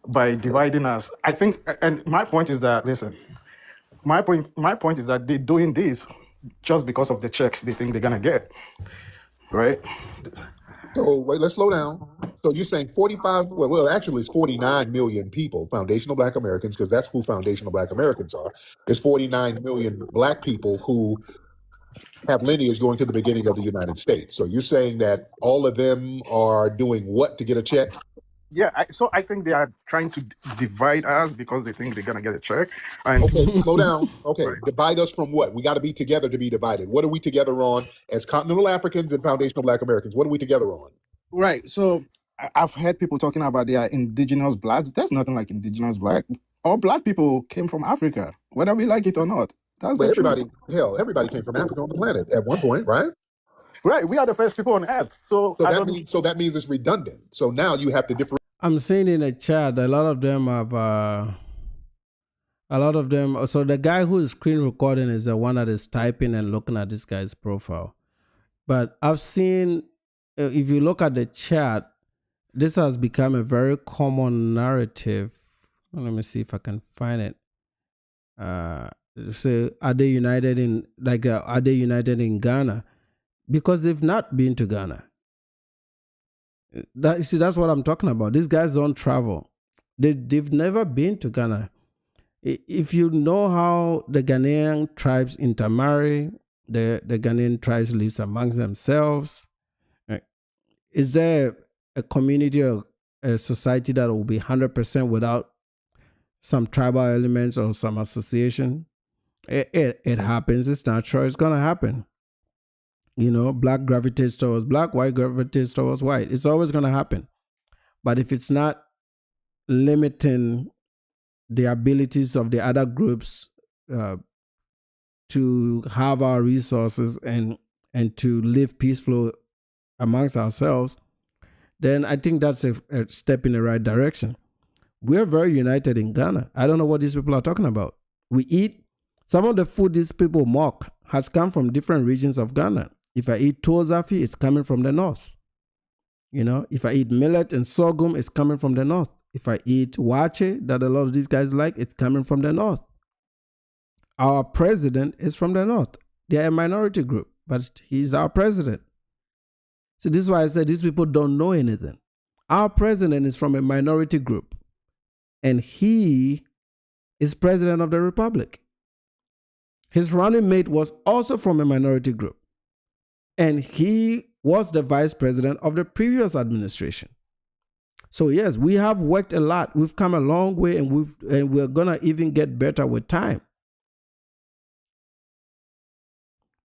by dividing us. I think, and my point is that, listen, my point is that they're doing this just because of the checks they think they're gonna get, right? So wait, let's slow down. So you're saying 45, well, actually it's 49 million people, foundational Black Americans, because that's who foundational Black Americans are. There's 49 million Black people who have lineage going to the beginning of the United States. So you're saying that all of them are doing what to get a check? Yeah, so I think they are trying to divide us because they think they're gonna get a check. And Okay, slow down. Okay, Right. divide us from what? We got to be together to be divided. What are we together on as continental Africans and foundational Black Americans? What are we together on? Right. So I've heard people talking about they are indigenous blacks. There's nothing like indigenous black. All black people came from Africa, whether we like it or not. That's But the truth. everybody came from Africa on the planet at one point, right? Right. We are the first people on earth. So So I that don't means it's redundant. So now you have to differentiate. I'm seeing in the chat a lot of them have so the guy who is screen recording is the one that is typing and looking at this guy's profile. But I've seen, if you look at the chat, this has become a very common narrative. Let me see if I can find it. So are they united in Ghana? Because they've not been to Ghana. That's what I'm talking about. These guys don't travel. They've never been to Ghana. If you know how the Ghanaian tribes intermarry, the Ghanaian tribes live amongst themselves, is there a community or a society that will be 100% without some tribal elements or some association. It happens. It's natural. It's going to happen. Black gravitates towards black, white gravitates towards white. It's always going to happen. But if it's not limiting the abilities of the other groups to have our resources and to live peacefully amongst ourselves, then I think that's a step in the right direction. We're very united in Ghana. I don't know what these people are talking about. We eat, some of the food these people mock has come from different regions of Ghana. If I eat tozafi, it's coming from the north. If I eat millet and sorghum, it's coming from the north. If I eat wache, that a lot of these guys like, it's coming from the north. Our president is from the north. They're a minority group, but he's our president. So this is why I said these people don't know anything. Our president is from a minority group, and he is president of the republic. His running mate was also from a minority group, and he was the vice president of the previous administration. So yes, we have worked a lot. We've come a long way, and we're gonna even get better with time.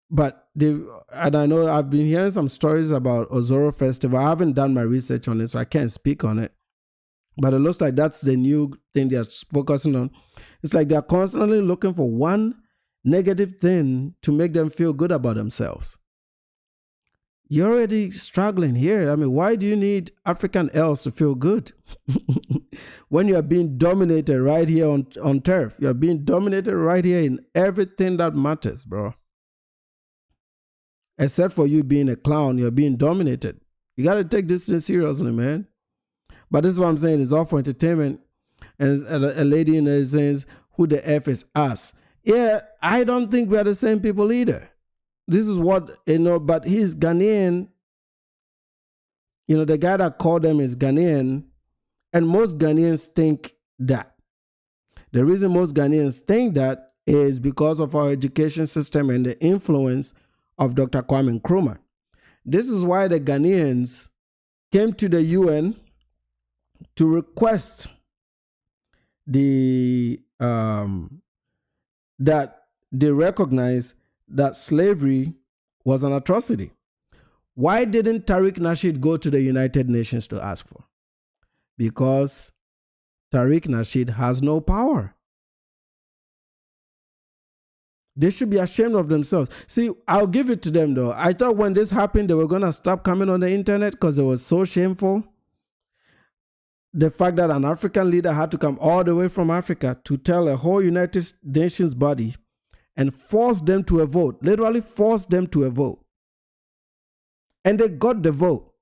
But and I know I've been hearing some stories about Ozoro Festival. I haven't done my research on it, so I can't speak on it. But it looks like that's the new thing they're focusing on. It's like they're constantly looking for one negative thing to make them feel good about themselves. You're already struggling here. I mean, why do you need African else to feel good? When you're being dominated right here on turf, you're being dominated right here in everything that matters, bro. Except for you being a clown, you're being dominated. You got to take this thing seriously, man. But this is what I'm saying. It's all for entertainment. And a lady in there says, who the F is us? Yeah, I don't think we are the same people either. This is what, but he's Ghanaian. The guy that called them is Ghanaian. And most Ghanaians think that. The reason most Ghanaians think that is because of our education system and the influence of Dr. Kwame Nkrumah. This is why the Ghanaians came to the UN to request that they recognize that slavery was an atrocity. Why didn't Tariq Nasheed go to the United Nations to ask for? Because Tariq Nasheed has no power. They should be ashamed of themselves. See, I'll give it to them though. I thought when this happened, they were going to stop coming on the internet because it was so shameful. The fact that an African leader had to come all the way from Africa to tell a whole United Nations body and force them to a vote, literally force them to a vote. And they got the vote.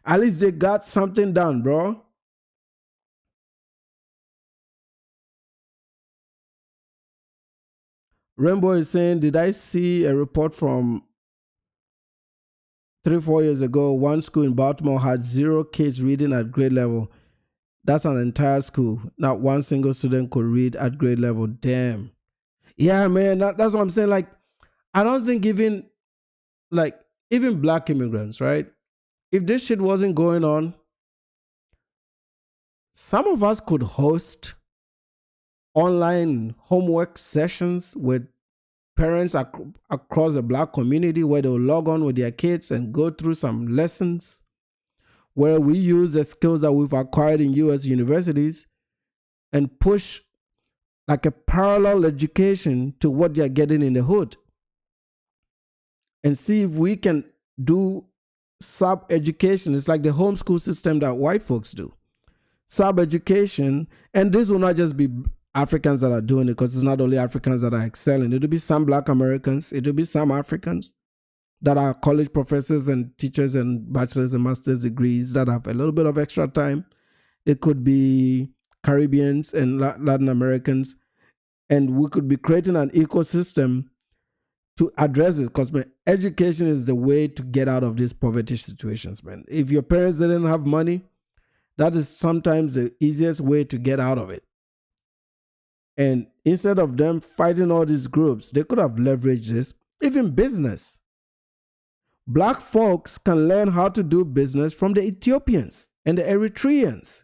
At least they got something done, bro. Rainbow is saying, did I see a report from 3-4 years ago? One school in Baltimore had 0 kids reading at grade level. That's an entire school. Not one single student could read at grade level. Damn. Yeah, man, that's what I'm saying. Like, I don't think even black immigrants, right? If this shit wasn't going on, some of us could host online homework sessions with parents across the black community where they'll log on with their kids and go through some lessons where we use the skills that we've acquired in U.S. universities and push like a parallel education to what they're getting in the hood and see if we can do sub-education. It's like the homeschool system that white folks do. Sub-education, and this will not just be Africans that are doing it, because it's not only Africans that are excelling. It'll be some black Americans. It'll be some Africans that are college professors and teachers and bachelor's and master's degrees that have a little bit of extra time. It could be Caribbeans and Latin Americans. And we could be creating an ecosystem to address it, because education is the way to get out of these poverty situations, man. If your parents didn't have money, that is sometimes the easiest way to get out of it. And instead of them fighting all these groups, they could have leveraged this. Even business. Black folks can learn how to do business from the Ethiopians and the Eritreans.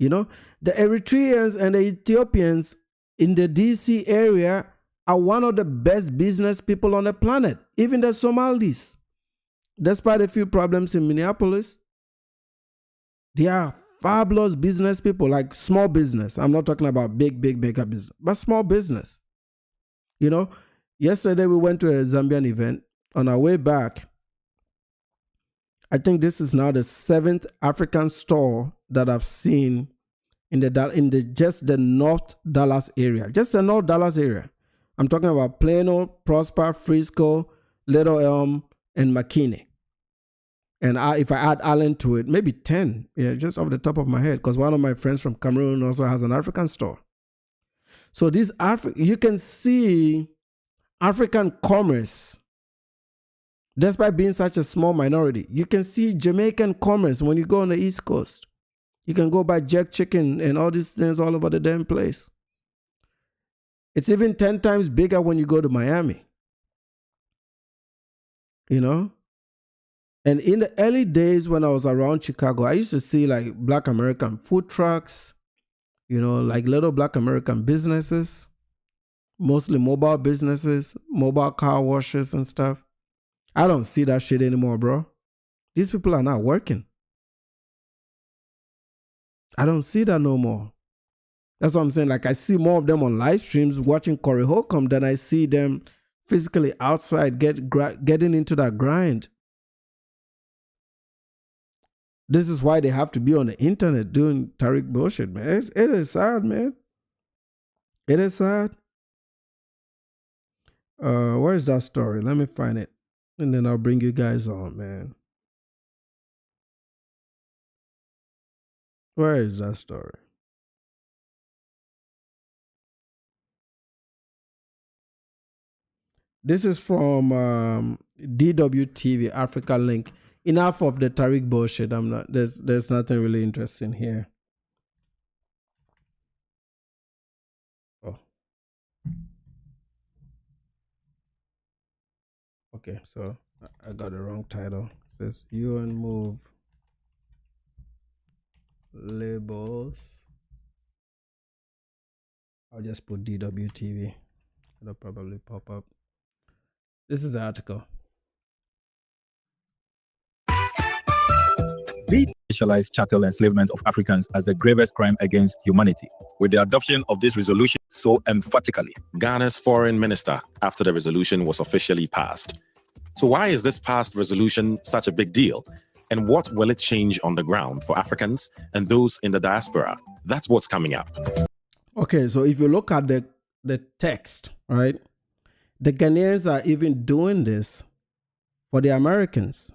You know, the Eritreans and the Ethiopians in the DC area are one of the best business people on the planet. Even the Somalis, despite a few problems in Minneapolis, they are fabulous business people, like small business. I'm not talking about big mega business, but small business. You know, yesterday we went to a Zambian event. On our way back, I think this is now the 7th African store that I've seen in the just the North Dallas area. Just the North Dallas area. I'm talking about Plano, Prosper, Frisco, Little Elm, and McKinney. And if I add Allen to it, maybe 10. Yeah, just off the top of my head, because one of my friends from Cameroon also has an African store. So you can see African commerce. Despite being such a small minority, you can see Jamaican commerce when you go on the East Coast. You can go buy jerk chicken and all these things all over the damn place. It's even 10 times bigger when you go to Miami. You know? And in the early days when I was around Chicago, I used to see like Black American food trucks, you know, like little Black American businesses, mostly mobile businesses, mobile car washes and stuff. I don't see that shit anymore, bro. These people are not working. I don't see that no more. That's what I'm saying. Like, I see more of them on live streams watching Corey Holcomb than I see them physically outside getting into that grind. This is why they have to be on the internet doing Tariq bullshit, man. It is sad, man. It is sad. Where is that story? Let me find it. And then I'll bring you guys on, man. Where is that story? This is from DWTV, Africa Link. Enough of the Tariq bullshit. There's nothing really interesting here. Oh. Okay, so I got the wrong title. It says UN move labels. I'll just put DWTV. It'll probably pop up. This is the article. The racialized chattel enslavement of Africans as the gravest crime against humanity. With the adoption of this resolution so emphatically, Ghana's foreign minister after the resolution was officially passed. So why is this passed resolution such a big deal? And what will it change on the ground for Africans and those in the diaspora? That's what's coming up. Okay, so if you look at the text, right? The Ghanaians are even doing this for the Americans.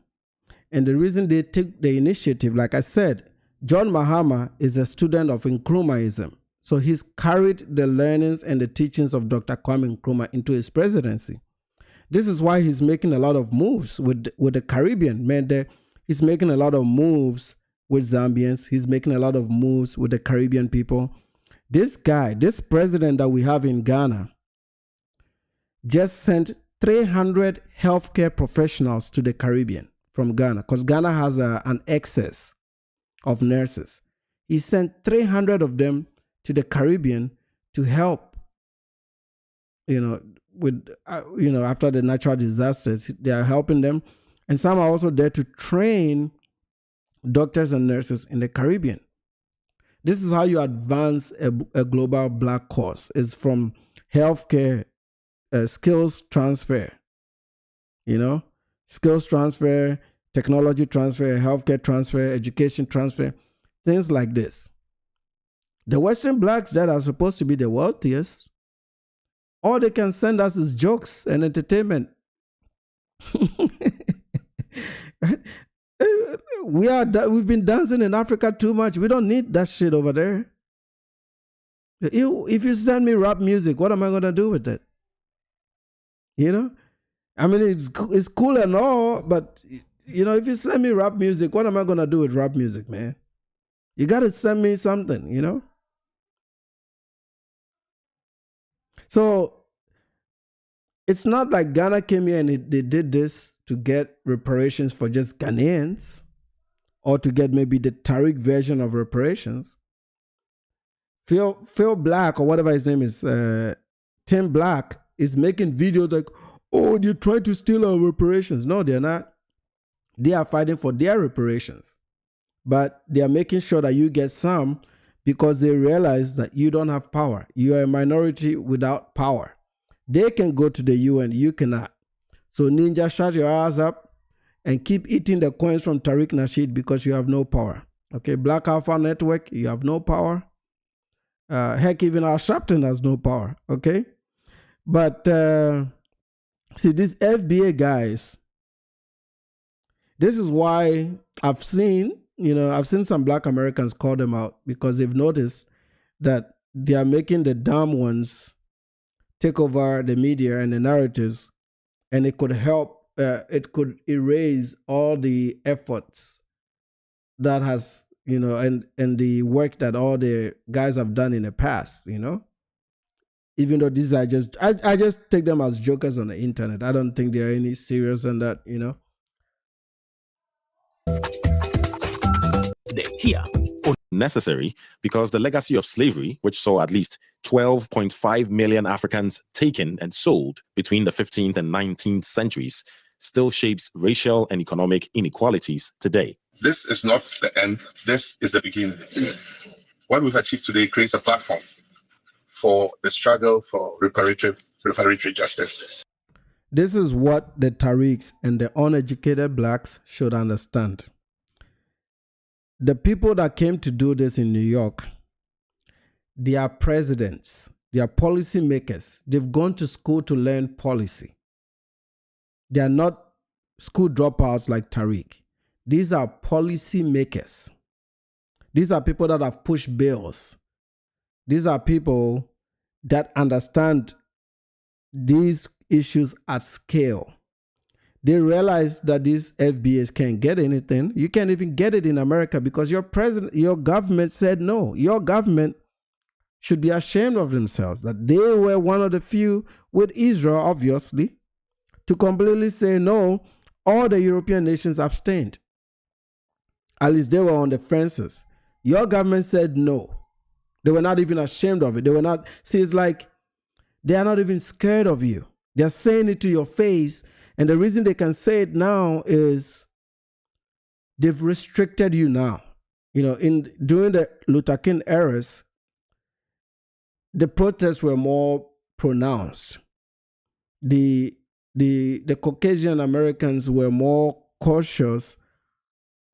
And the reason they took the initiative, like I said, John Mahama is a student of Nkrumahism. So he's carried the learnings and the teachings of Dr. Kwame Nkrumah into his presidency. This is why he's making a lot of moves with the Caribbean. Man, he's making a lot of moves with Zambians. He's making a lot of moves with the Caribbean people. This guy, this president that we have in Ghana, just sent 300 healthcare professionals to the Caribbean from Ghana, because Ghana has an excess of nurses. He sent 300 of them to the Caribbean to help, with, after the natural disasters. They are helping them. And some are also there to train doctors and nurses in the Caribbean. This is how you advance a global black cause. It's from healthcare, skills transfer, skills transfer, technology transfer, healthcare transfer, education transfer, things like this. The Western blacks that are supposed to be the wealthiest, all they can send us is jokes and entertainment. Right? We've been dancing in Africa too much. We don't need that shit over there. If you send me rap music, what am I gonna do with it? I mean, it's cool and all, but if you send me rap music, what am I gonna do with rap music, man? You gotta send me something, So it's not like Ghana came here and they did this to get reparations for just Ghanaians, or to get maybe the Tariq version of reparations. Phil Black or whatever his name is, Tim Black is making videos like, oh, they're trying to steal our reparations. No, they're not. They are fighting for their reparations. But they are making sure that you get some because they realize that you don't have power. You are a minority without power. They can go to the UN, you cannot. So Ninja, shut your ass up and keep eating the coins from Tariq Nasheed because you have no power. Okay, Black Alpha Network, you have no power. Heck, even our Sharpton has no power. Okay, but see, these FBA guys, this is why I've seen some Black Americans call them out because they've noticed that they are making the dumb ones take over the media and the narratives, and it could help, it could erase all the efforts that has, and the work that all the guys have done in the past, even though these are just, I just take them as jokers on the internet. I don't think they're any serious in that, Here. Necessary because the legacy of slavery, which saw at least 12.5 million Africans taken and sold between the 15th and 19th centuries, still shapes racial and economic inequalities today. This is not the end. This is the beginning. What we've achieved today creates a platform for the struggle for reparatory justice. This is what the Tariqs and the uneducated blacks should understand. The people that came to do this in New York, they are presidents, they are policy makers. They've gone to school to learn policy. They are not school dropouts like Tariq. These are policy makers. These are people that have pushed bills. These are people that understand these issues at scale. They realize that these FBAs can't get anything. You can't even get it in America because your government said no. Your government should be ashamed of themselves that they were one of the few, with Israel obviously, to completely say no. All the European nations abstained. At least they were on the fences. Your government said no. They were not even ashamed of it. They were not, see, it's like they are not even scared of you. They're saying it to your face. And the reason they can say it now is they've restricted you now. During the Luther King eras, the protests were more pronounced. The Caucasian Americans were more cautious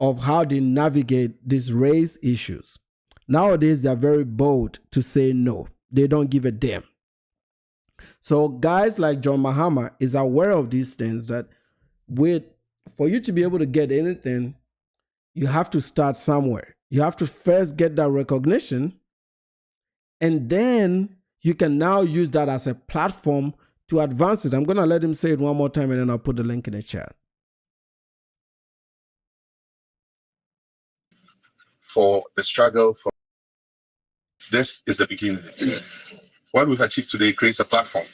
of how they navigate these race issues. Nowadays, they're very bold to say no. They don't give a damn. So guys like John Mahama is aware of these things, that for you to be able to get anything, you have to start somewhere. You have to first get that recognition, and then you can now use that as a platform to advance it. I'm going to let him say it one more time, and then I'll put the link in the chat. For the struggle for this is the beginning. What we've achieved today creates a platform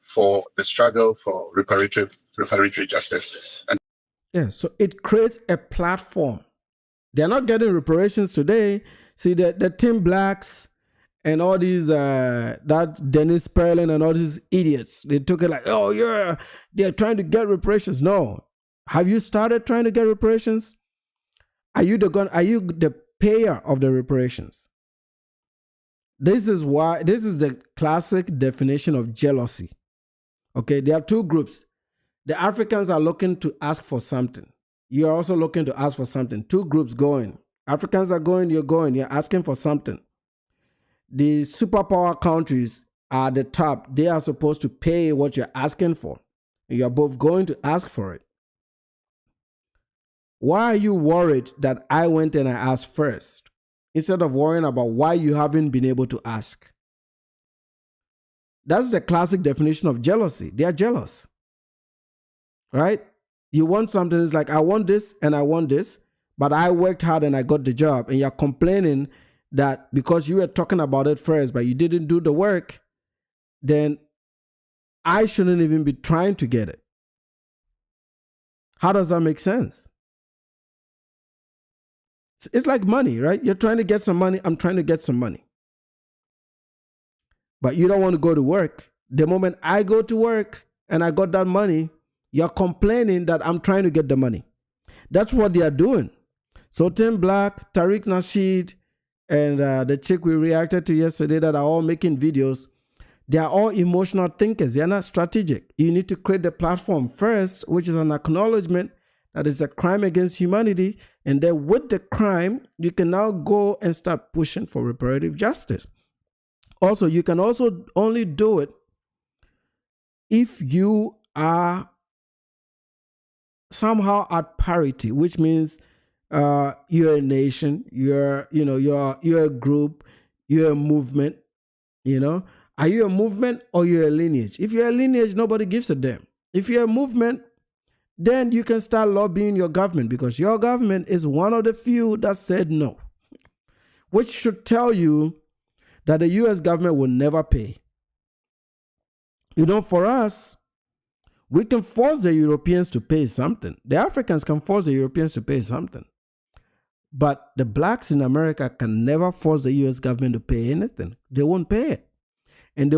for the struggle for reparatory justice. So it creates a platform. They're not getting reparations today. See, the Tim Blacks and all these, that Dennis Perlin and all these idiots, they took it like, oh yeah, they're trying to get reparations. No. Have you started trying to get reparations? Are you the payer of the reparations? This is the classic definition of jealousy. Okay, there are two groups. The Africans are looking to ask for something. You are also looking to ask for something. Two groups going. Africans are going, you're asking for something. The superpower countries are at the top. They are supposed to pay what you're asking for. You're both going to ask for it. Why are you worried that I went and I asked first, instead of worrying about why you haven't been able to ask? That's the classic definition of jealousy. They are jealous, right? You want something, it's like, I want this and I want this, but I worked hard and I got the job. And you're complaining that because you were talking about it first, but you didn't do the work, then I shouldn't even be trying to get it. How does that make sense? It's like money, right? You're trying to get some money. I'm trying to get some money. but you don't want to go to work. The moment I go to work and I got that money, you're complaining that I'm trying to get the money. That's what they are doing. So Tim Black, Tariq Nasheed, and the chick we reacted to yesterday that are all making videos, they are all emotional thinkers. They are not strategic. You need to create the platform first, which is an acknowledgement that it's a crime against humanity. And then with the crime, you can now go and start pushing for reparative justice. Also, you can also only do it if you are somehow at parity, which means you're a nation, you're a group, you're a movement. Are you a movement or you're a lineage? If you're a lineage, nobody gives a damn. If you're a movement, then you can start lobbying your government, because your government is one of the few that said no, which should tell you that the U.S. government will never pay. For us, we can force the Europeans to pay something. The Africans can force the Europeans to pay something. But the blacks in America can never force the U.S. government to pay anything. They won't pay it. And they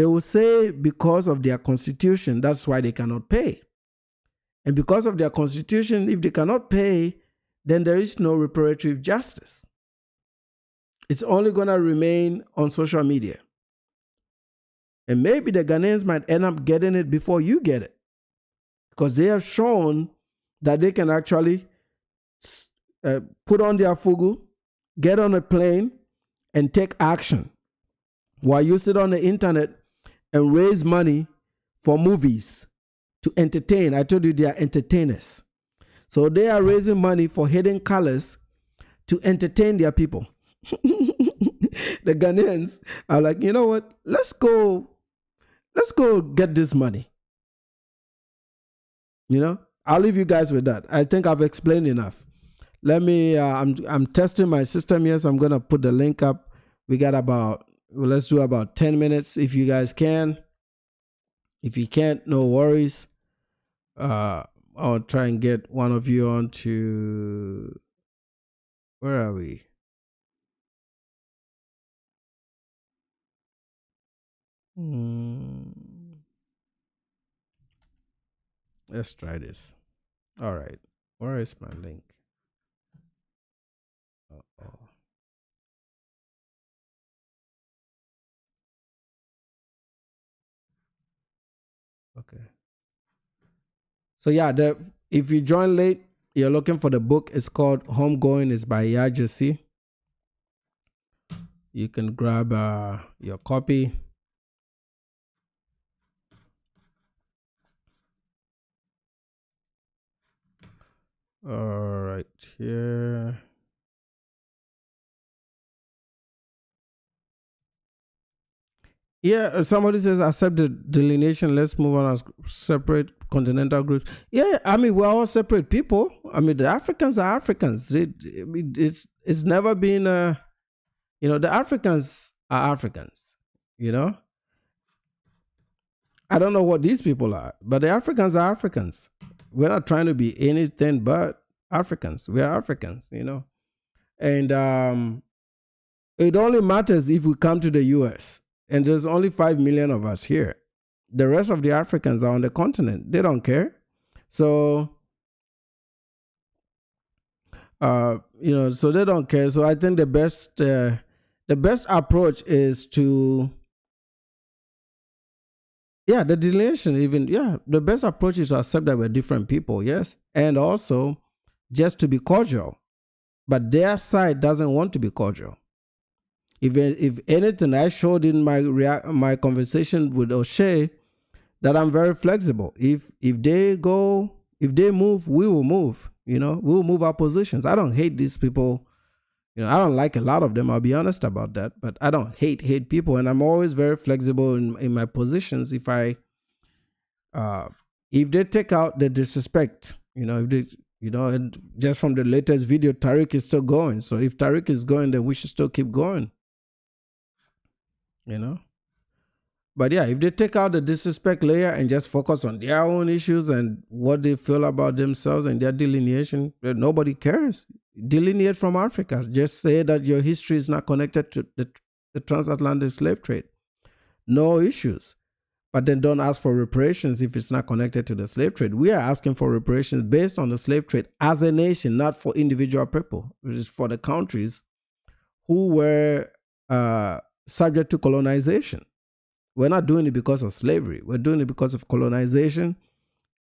will say because of their constitution, that's why they cannot pay. And because of their constitution, if they cannot pay, then there is no reparative justice. It's only going to remain on social media. And maybe the Ghanaians might end up getting it before you get it, because they have shown that they can actually put on their fugu, get on a plane, and take action while you sit on the internet and raise money for movies to entertain. I told you they are entertainers. So they are raising money for Hidden Colors to entertain their people. The Ghanaians are like, you know what? Let's go get this money. I'll leave you guys with that. I think I've explained enough. Let me, I'm testing my system here, so I'm going to put the link up. We got let's do about 10 minutes if you guys can. If you can't, no worries. I'll try and get one of you on to, where are we? Let's try this. All right. Where is my link? Uh-oh. Okay. So yeah, if you join late, you're looking for the book. It's called Homegoing. It's by Yajasi. You can grab your copy. All right, here. Yeah, somebody says accept the delineation. Let's move on as separate continental groups. Yeah, I mean, we're all separate people. I mean, the Africans are Africans. It's never been the Africans are Africans. I don't know what these people are, but the Africans are Africans. We're not trying to be anything but Africans. We are Africans, And it only matters if we come to the U.S., and there's only 5 million of us here. The rest of the Africans are on the continent. They don't care. So, so they don't care. So I think the best approach is to, the delineation the best approach is to accept that we're different people, yes. And also just to be cordial. But their side doesn't want to be cordial. If anything, I showed in my conversation with O'Shea that I'm very flexible. If they move, we will move. We'll move our positions. I don't hate these people. I don't like a lot of them. I'll be honest about that. But I don't hate people, and I'm always very flexible in my positions. If they take out the disrespect, if they. And just from the latest video, Tariq is still going. So if Tariq is going, then we should still keep going. But yeah, if they take out the disrespect layer and just focus on their own issues and what they feel about themselves and their delineation, nobody cares. Delineate from Africa. Just say that your history is not connected to the transatlantic slave trade. no issues. But then don't ask for reparations if it's not connected to the slave trade. We are asking for reparations based on the slave trade as a nation, not for individual people. It is for the countries who were subject to colonization. We're not doing it because of slavery. We're doing it because of colonization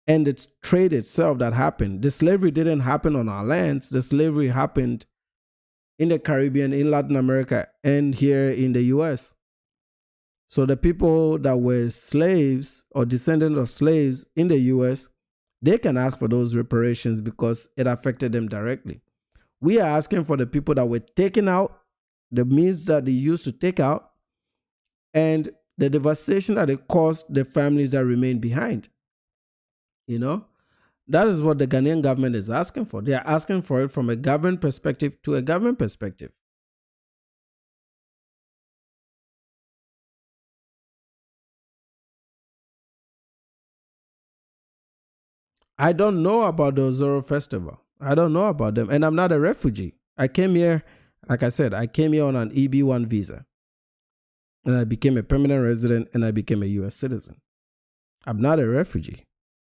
and the trade itself that happened. The slavery didn't happen on our lands. The slavery happened in the Caribbean, in Latin America, and here in the US. So the people that were slaves or descendants of slaves in the US, they can ask for those reparations because it affected them directly. We are asking for the people that were taken out, the means that they used to take out, and the devastation that it caused the families that remain behind. You know, that is what the Ghanaian government is asking for. They are asking for it from a government perspective to a government perspective. I don't know about the Ozoro Festival. I don't know about them. And I'm not a refugee. I came here, like I said, I came here on an EB1 visa. And I became a permanent resident and I became a US citizen. I'm not a refugee.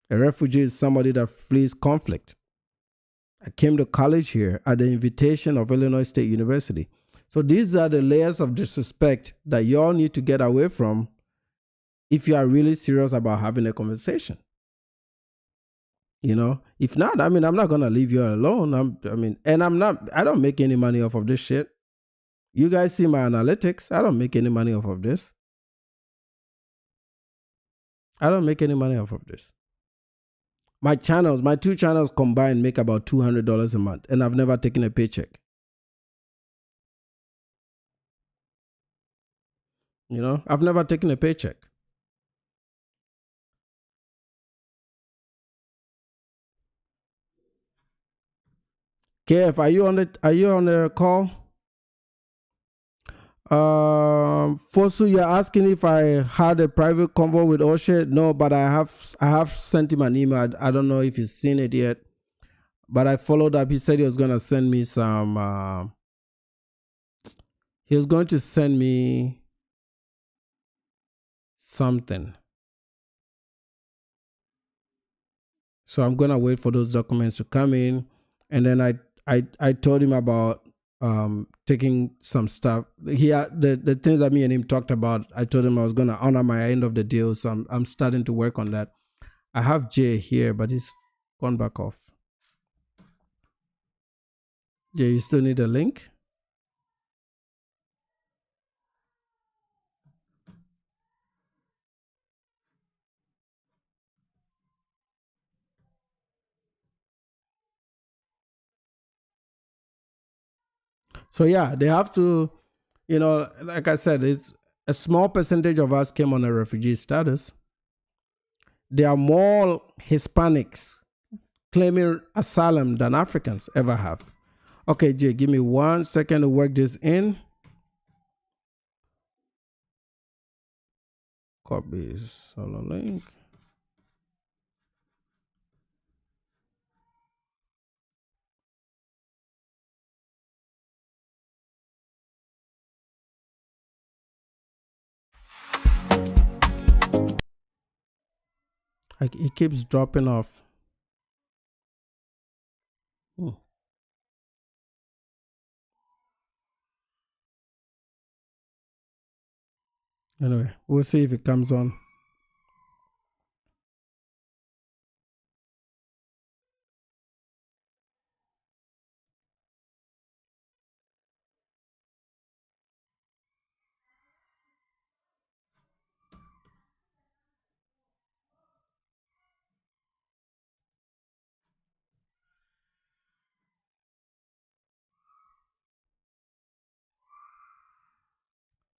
A refugee is somebody that flees conflict. I came to college here at the invitation of Illinois State University. So these are the layers of disrespect that you all need to get away from if you are really serious about having a conversation. You know, if not, I mean, I'm not going to leave you alone. I don't make any money off of this shit. You guys see my analytics. I don't make any money off of this. I don't make any money off of this. My two channels combined make about $200 a month, and I've never taken a paycheck. You know, I've never taken a paycheck. KF, are you on the call? Fosu, you're asking if I had a private convo with Oshe. No, but I have sent him an email. I don't know if he's seen it yet, but I followed up. He said he was going to send me some. He was going to send me something. So I'm going to wait for those documents to come in, and then I told him about taking some stuff. The things that me and him talked about, I told him I was going to honor my end of the deal. So I'm starting to work on that. I have Jay here, but he's gone back off. Jay, you still need a link? So yeah, they have to, you know, like I said, it's a small percentage of us came on a refugee status. There are more Hispanics claiming asylum than Africans ever have. Okay, Jay, give me 1 second to work this in. Copy solo link. It keeps dropping off. Anyway, we'll see if it comes on.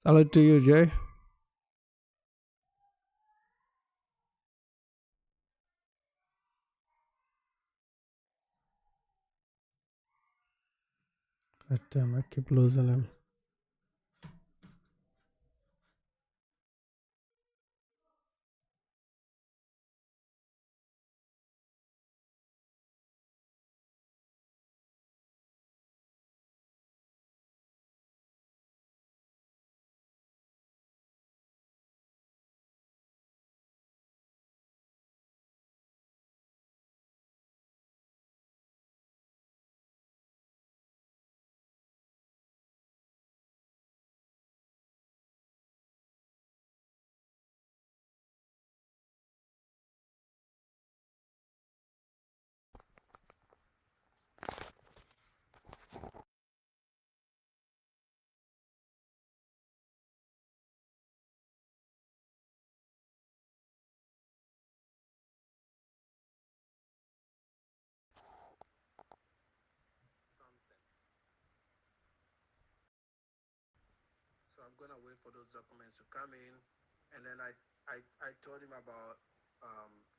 Salute to you, Jay. God damn, I keep losing him. gonna wait for those documents to come in, and then I told him about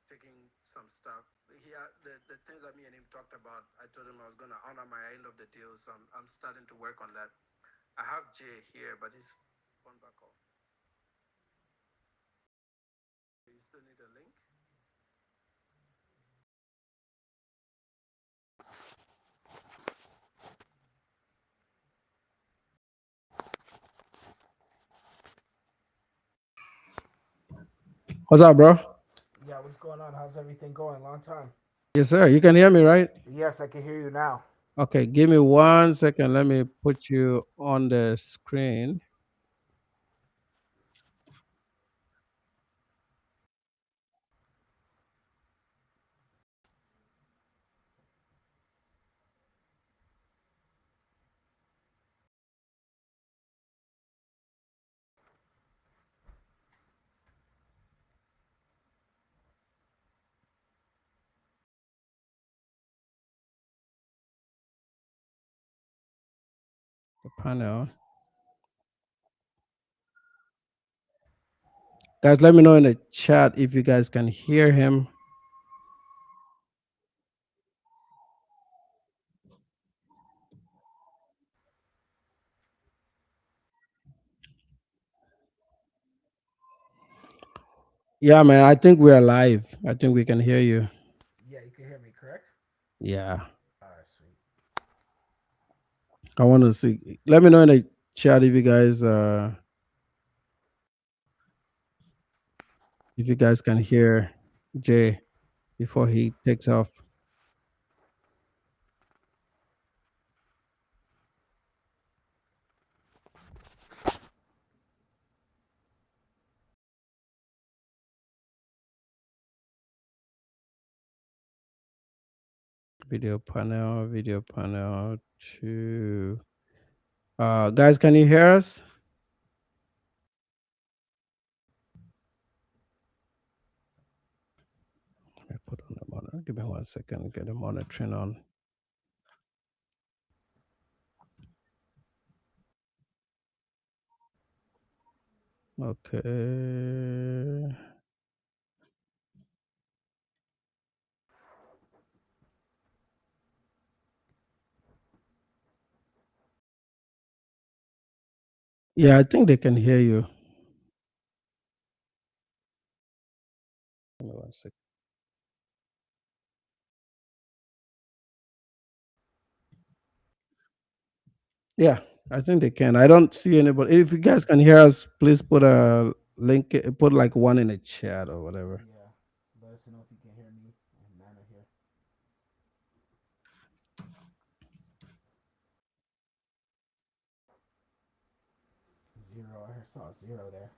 taking some stuff. The things that me and him talked about. I told him I was gonna honor my end of the deal, so I'm starting to work on that. I have Jay here, but his phone back off. You still need a link? What's up, bro? Yeah, what's going on? How's everything going? Long time. Yes, sir. You can hear me, right? Yes, I can hear you now. Okay, give me 1 second. Let me put you on the screen. The panel. Guys, let me know in the chat if you guys can hear him. Yeah, man, I think we're live. I think we can hear you. Yeah, you can hear me, correct? Yeah. All right, sweet. I want to see. Let me know in the chat if you guys can hear Jay before he takes off. Video panel 2. Guys, can you hear us? Let me put on the monitor. Give me 1 second. Get the monitoring on. Okay. Yeah, I think they can hear you. Give me 1 second. Yeah, I think they can. I don't see anybody. If you guys can hear us, please put a link, put like one in the chat or whatever. Yeah, let us know if you can hear me and Nana here. 0, I saw 0 there.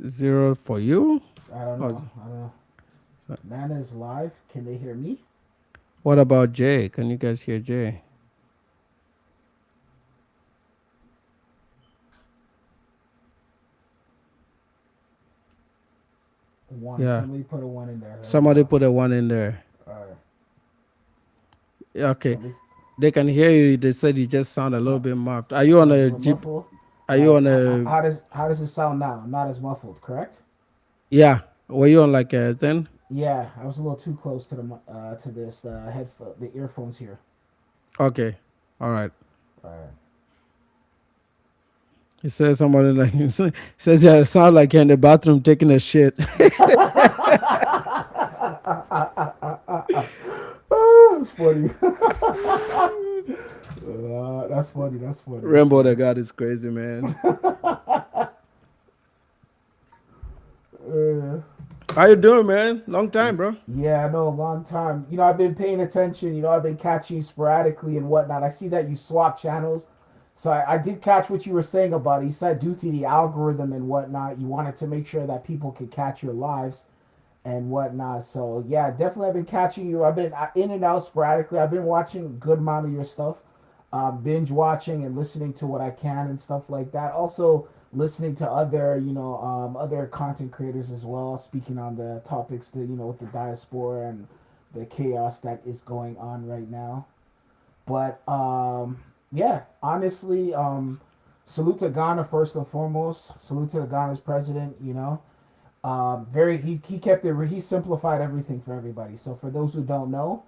0 for you? I don't know. I don't know. Nana is live. Can they hear me? What about Jay? Can you guys hear Jay? One. Yeah. Somebody put a 1 in there. Somebody put a 1 in there. All right. Yeah, okay. They can hear you. They said you just sound a little bit muffled. Are you on a Jeep? Muffled? Are you on a? How does it sound now? Not as muffled, correct? Yeah. Were you on like a thing? Yeah, I was a little too close to the headphone, the earphones here. Okay. All right. All right. He says somebody like says yeah, it sounds like you're in the bathroom taking a shit. Oh, that's funny. That's funny. That's funny. Rainbow the God is crazy, man. How you doing, man? Long time, bro. Yeah, I know, a long time. You know, I've been paying attention. You know, I've been catching you sporadically and whatnot. I see that you swap channels. So I did catch what you were saying about it. You said due to the algorithm and whatnot, you wanted to make sure that people could catch your lives and whatnot. So yeah, definitely I've been catching you. I've been in and out sporadically. I've been watching a good amount of your stuff, binge watching and listening to what I can and stuff like that. Also listening to other, other content creators as well, speaking on the topics that, with the diaspora and the chaos that is going on right now. But Yeah, honestly, salute to Ghana first and foremost. Salute to the Ghana's president. Very he kept it. He simplified everything for everybody. So for those who don't know,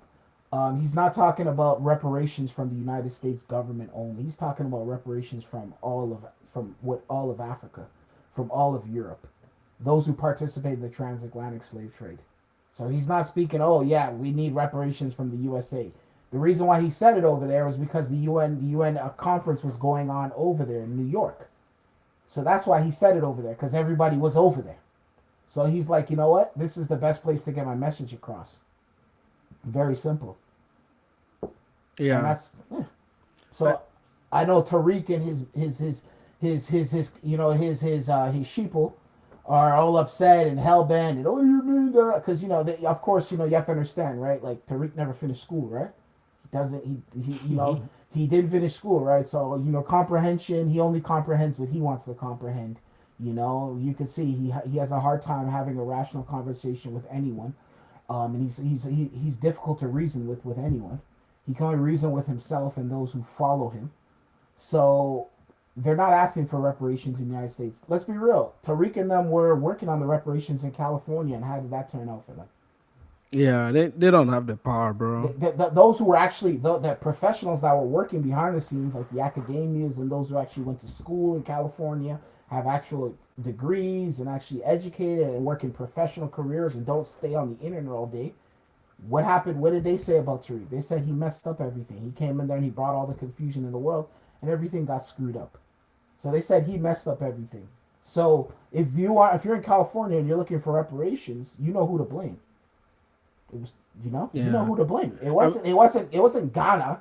he's not talking about reparations from the United States government only. He's talking about reparations from all of Africa, from all of Europe, those who participate in the transatlantic slave trade. So he's not speaking, oh yeah, we need reparations from the USA. The reason why he said it over there was because the UN conference was going on over there in New York. So that's why he said it over there, because everybody was over there. So he's like, you know what? This is the best place to get my message across. Very simple. Yeah. And that's so. I know Tariq and his sheeple are all upset and hell bent and oh you mean that because of course you have to understand, right? Like Tariq never finished school, right? He doesn't he didn't finish school, right? So comprehension, he only comprehends what he wants to comprehend. You can see he has a hard time having a rational conversation with anyone, and he's difficult to reason with anyone. He can only reason with himself and those who follow him. So they're not asking for reparations in the United States. Let's be real. Tariq and them were working on the reparations in California, and how did that turn out for them? Yeah, they don't have the power, bro. Those who were actually the professionals that were working behind the scenes, like the academias and those who actually went to school in California, have actual degrees and actually educated and work in professional careers and don't stay on the internet all day. What happened? What did they say about Tariq? They said he messed up everything. He came in there and he brought all the confusion in the world, and everything got screwed up. So they said he messed up everything. So if you're in California and you're looking for reparations, you know who to blame. It was you know who to blame. It wasn't Ghana.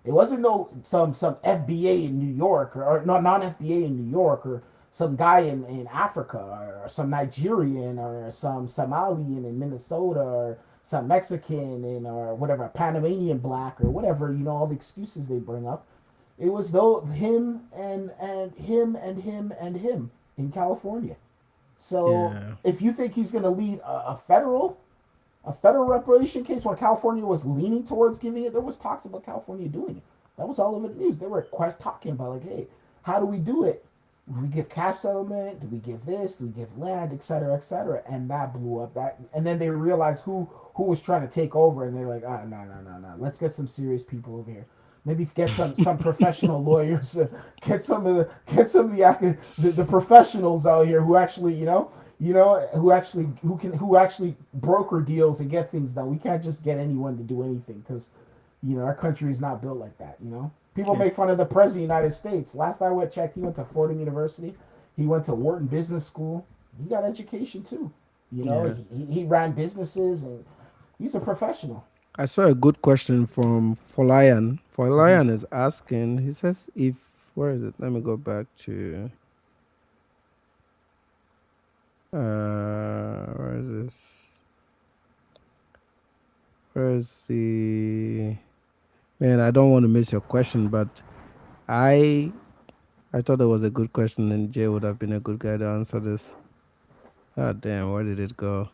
It wasn't some FBA in New York or no non-FBA in New York or some guy in Africa or some Nigerian or some Somalian in Minnesota or some Mexican or whatever, Panamanian black or whatever, all the excuses they bring up. It was him and him and him and him in California. So if you think he's going to lead a federal reparation case where California was leaning towards giving it, there was talks about California doing it. That was all over the news. They were talking about like, hey, how do we do it? Do we give cash settlement? Do we give this? Do we give land, et cetera, et cetera? And that blew up. And then they realized who was trying to take over, and they're like, no. Let's get some serious people over here. Maybe get some professional lawyers. Get some of the professionals out here who actually who actually broker deals and get things done. We can't just get anyone to do anything because our country is not built like that. People make fun of the president of the United States. Last I checked, he went to Fordham University. He went to Wharton Business School. He got education too. He ran businesses and he's a professional. I saw a good question from Folayan. Folayan is asking, he says, where is it? Let me go back to, where is this? Where is the, man, I don't want to miss your question, but I thought it was a good question and Jay would have been a good guy to answer this. Oh, damn, where did it go?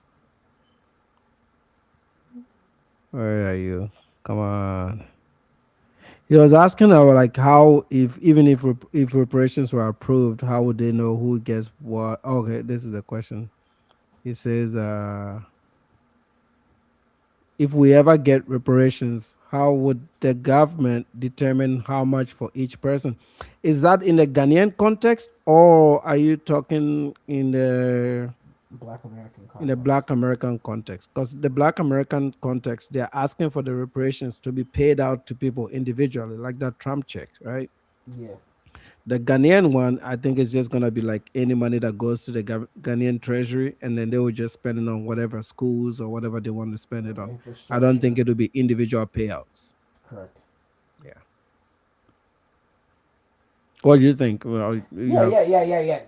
Where are you? Come on. He was asking about like how if reparations were approved, how would they know who gets what? Okay, this is a question. He says, if we ever get reparations, how would the government determine how much for each person? Is that in the Ghanaian context, or are you talking in the Black American context? In the Black American context? Because the Black American context, they're asking for the reparations to be paid out to people individually, like that Trump check, right? Yeah. The Ghanaian one, I think it's just going to be like any money that goes to the Ghanaian treasury, and then they will just spend it on whatever schools or whatever they want to spend it on. I don't think it will be individual payouts. Correct. Yeah. What do you think? Yeah.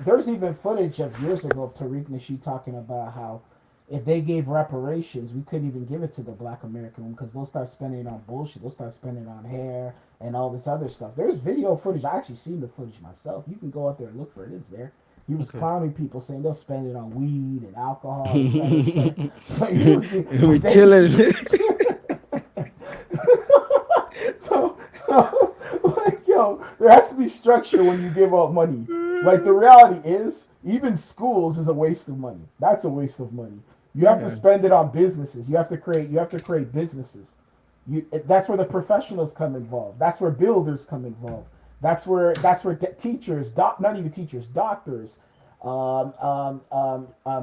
There's even footage of years ago of Tariq Nasheed talking about how if they gave reparations, we couldn't even give it to the Black American one because they'll start spending it on bullshit. They'll start spending it on hair and all this other stuff. There's video footage. I actually seen the footage myself. You can go out there and look for it. It's there. He was clowning people, saying they'll spend it on weed and alcohol. And so he was chilling. there has to be structure when you give out money. Like the reality is, even schools is a waste of money. That's a waste of money. You have to spend it on businesses. You have to create businesses. That's where the professionals come involved. That's where builders come involved. That's where teachers, not even teachers, doctors,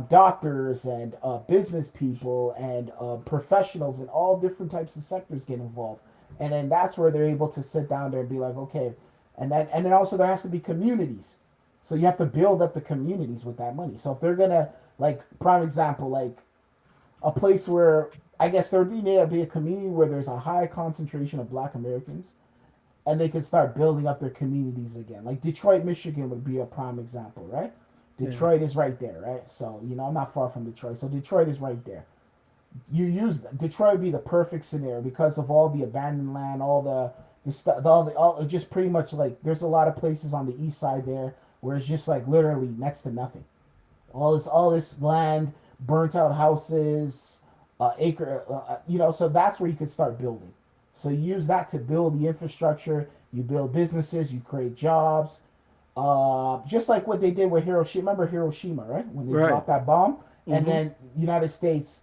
doctors and business people and professionals in all different types of sectors get involved, and then that's where they're able to sit down there and be like, okay, and then also there has to be communities, so you have to build up the communities with that money. So if they're gonna, like, prime example, like a place where I guess there would need to be a community where there's a high concentration of Black Americans, and they can start building up their communities again. Like Detroit, Michigan would be a prime example, right? Detroit is right there, right? So, I'm not far from Detroit. So Detroit is right there. You use Detroit would be the perfect scenario because of all the abandoned land, all the stuff, all just pretty much like there's a lot of places on the east side there where it's just like literally next to nothing. All this land, burnt out houses, so that's where you could start building. So you use that to build the infrastructure. You build businesses. You create jobs. Just like what they did with Hiroshima. Remember Hiroshima, right? When they dropped that bomb, and then United States.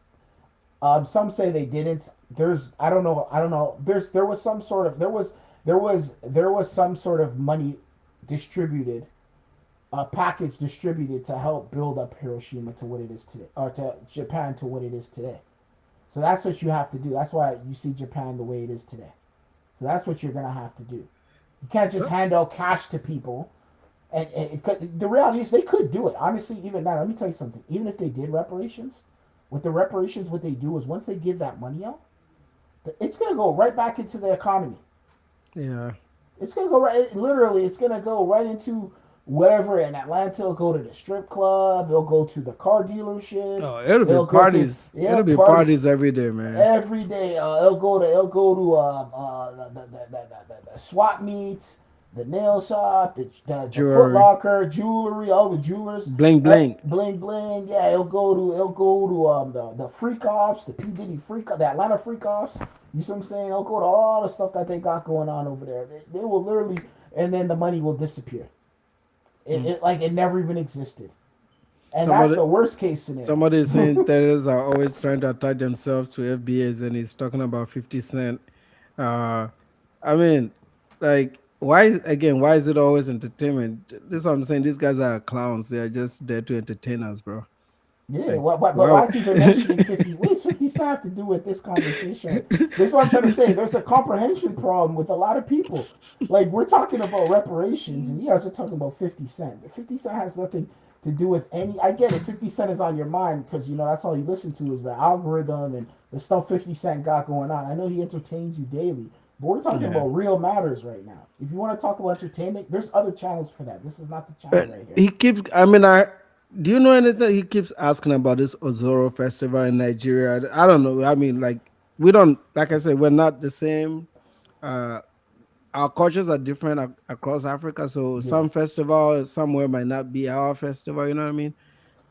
Some say they didn't. I don't know. There was some sort of money distributed, package distributed to help build up Hiroshima to what it is today, or to Japan to what it is today. So that's what you have to do. That's why you see Japan the way it is today. So that's what you're gonna have to do. You can't just hand out cash to people. And the reality is they could do it. Honestly, even now, let me tell you something. Even if they did reparations, with the reparations, what they do is once they give that money out, it's going to go right back into the economy. Yeah. It's going to go right, literally, it's going to go right into whatever. In Atlanta, it'll go to the strip club. It'll go to the car dealership. Oh, it'll be parties. It'll be parties every day, man. Every day. It'll go to the swap meets. The nail shop, the Foot Locker, jewelry, all the jewelers, bling bling, bling bling. Yeah, it'll go to the freak offs, the P Diddy freak, the Atlanta freak offs. You see what I'm saying? It'll go to all the stuff that they got going on over there. They will literally, and then the money will disappear. It never even existed. And that's the worst case scenario. Somebody is saying terrorists are always trying to attach themselves to FBAs, and he's talking about 50 Cent. I mean, like. Why is it always entertainment? This is what I'm saying. These guys are clowns. They are just there to entertain us, bro. Yeah, but why is he even mentioning 50? What does 50 Cent have to do with this conversation? This is what I'm trying to say. There's a comprehension problem with a lot of people. Like, we're talking about reparations, and you guys are talking about 50 Cent. 50 Cent has nothing to do with any... I get it. 50 Cent is on your mind because, that's all you listen to is the algorithm and the stuff 50 Cent got going on. I know he entertains you daily. But we're talking about real matters right now. If you want to talk about entertainment, there's other channels for that. This is not the channel right here. He keeps, do you know anything? He keeps asking about this Ozoro festival in Nigeria. I don't know. I mean, we don't, like I said, we're not the same. Our cultures are different across Africa. So some festival somewhere might not be our festival. You know what I mean?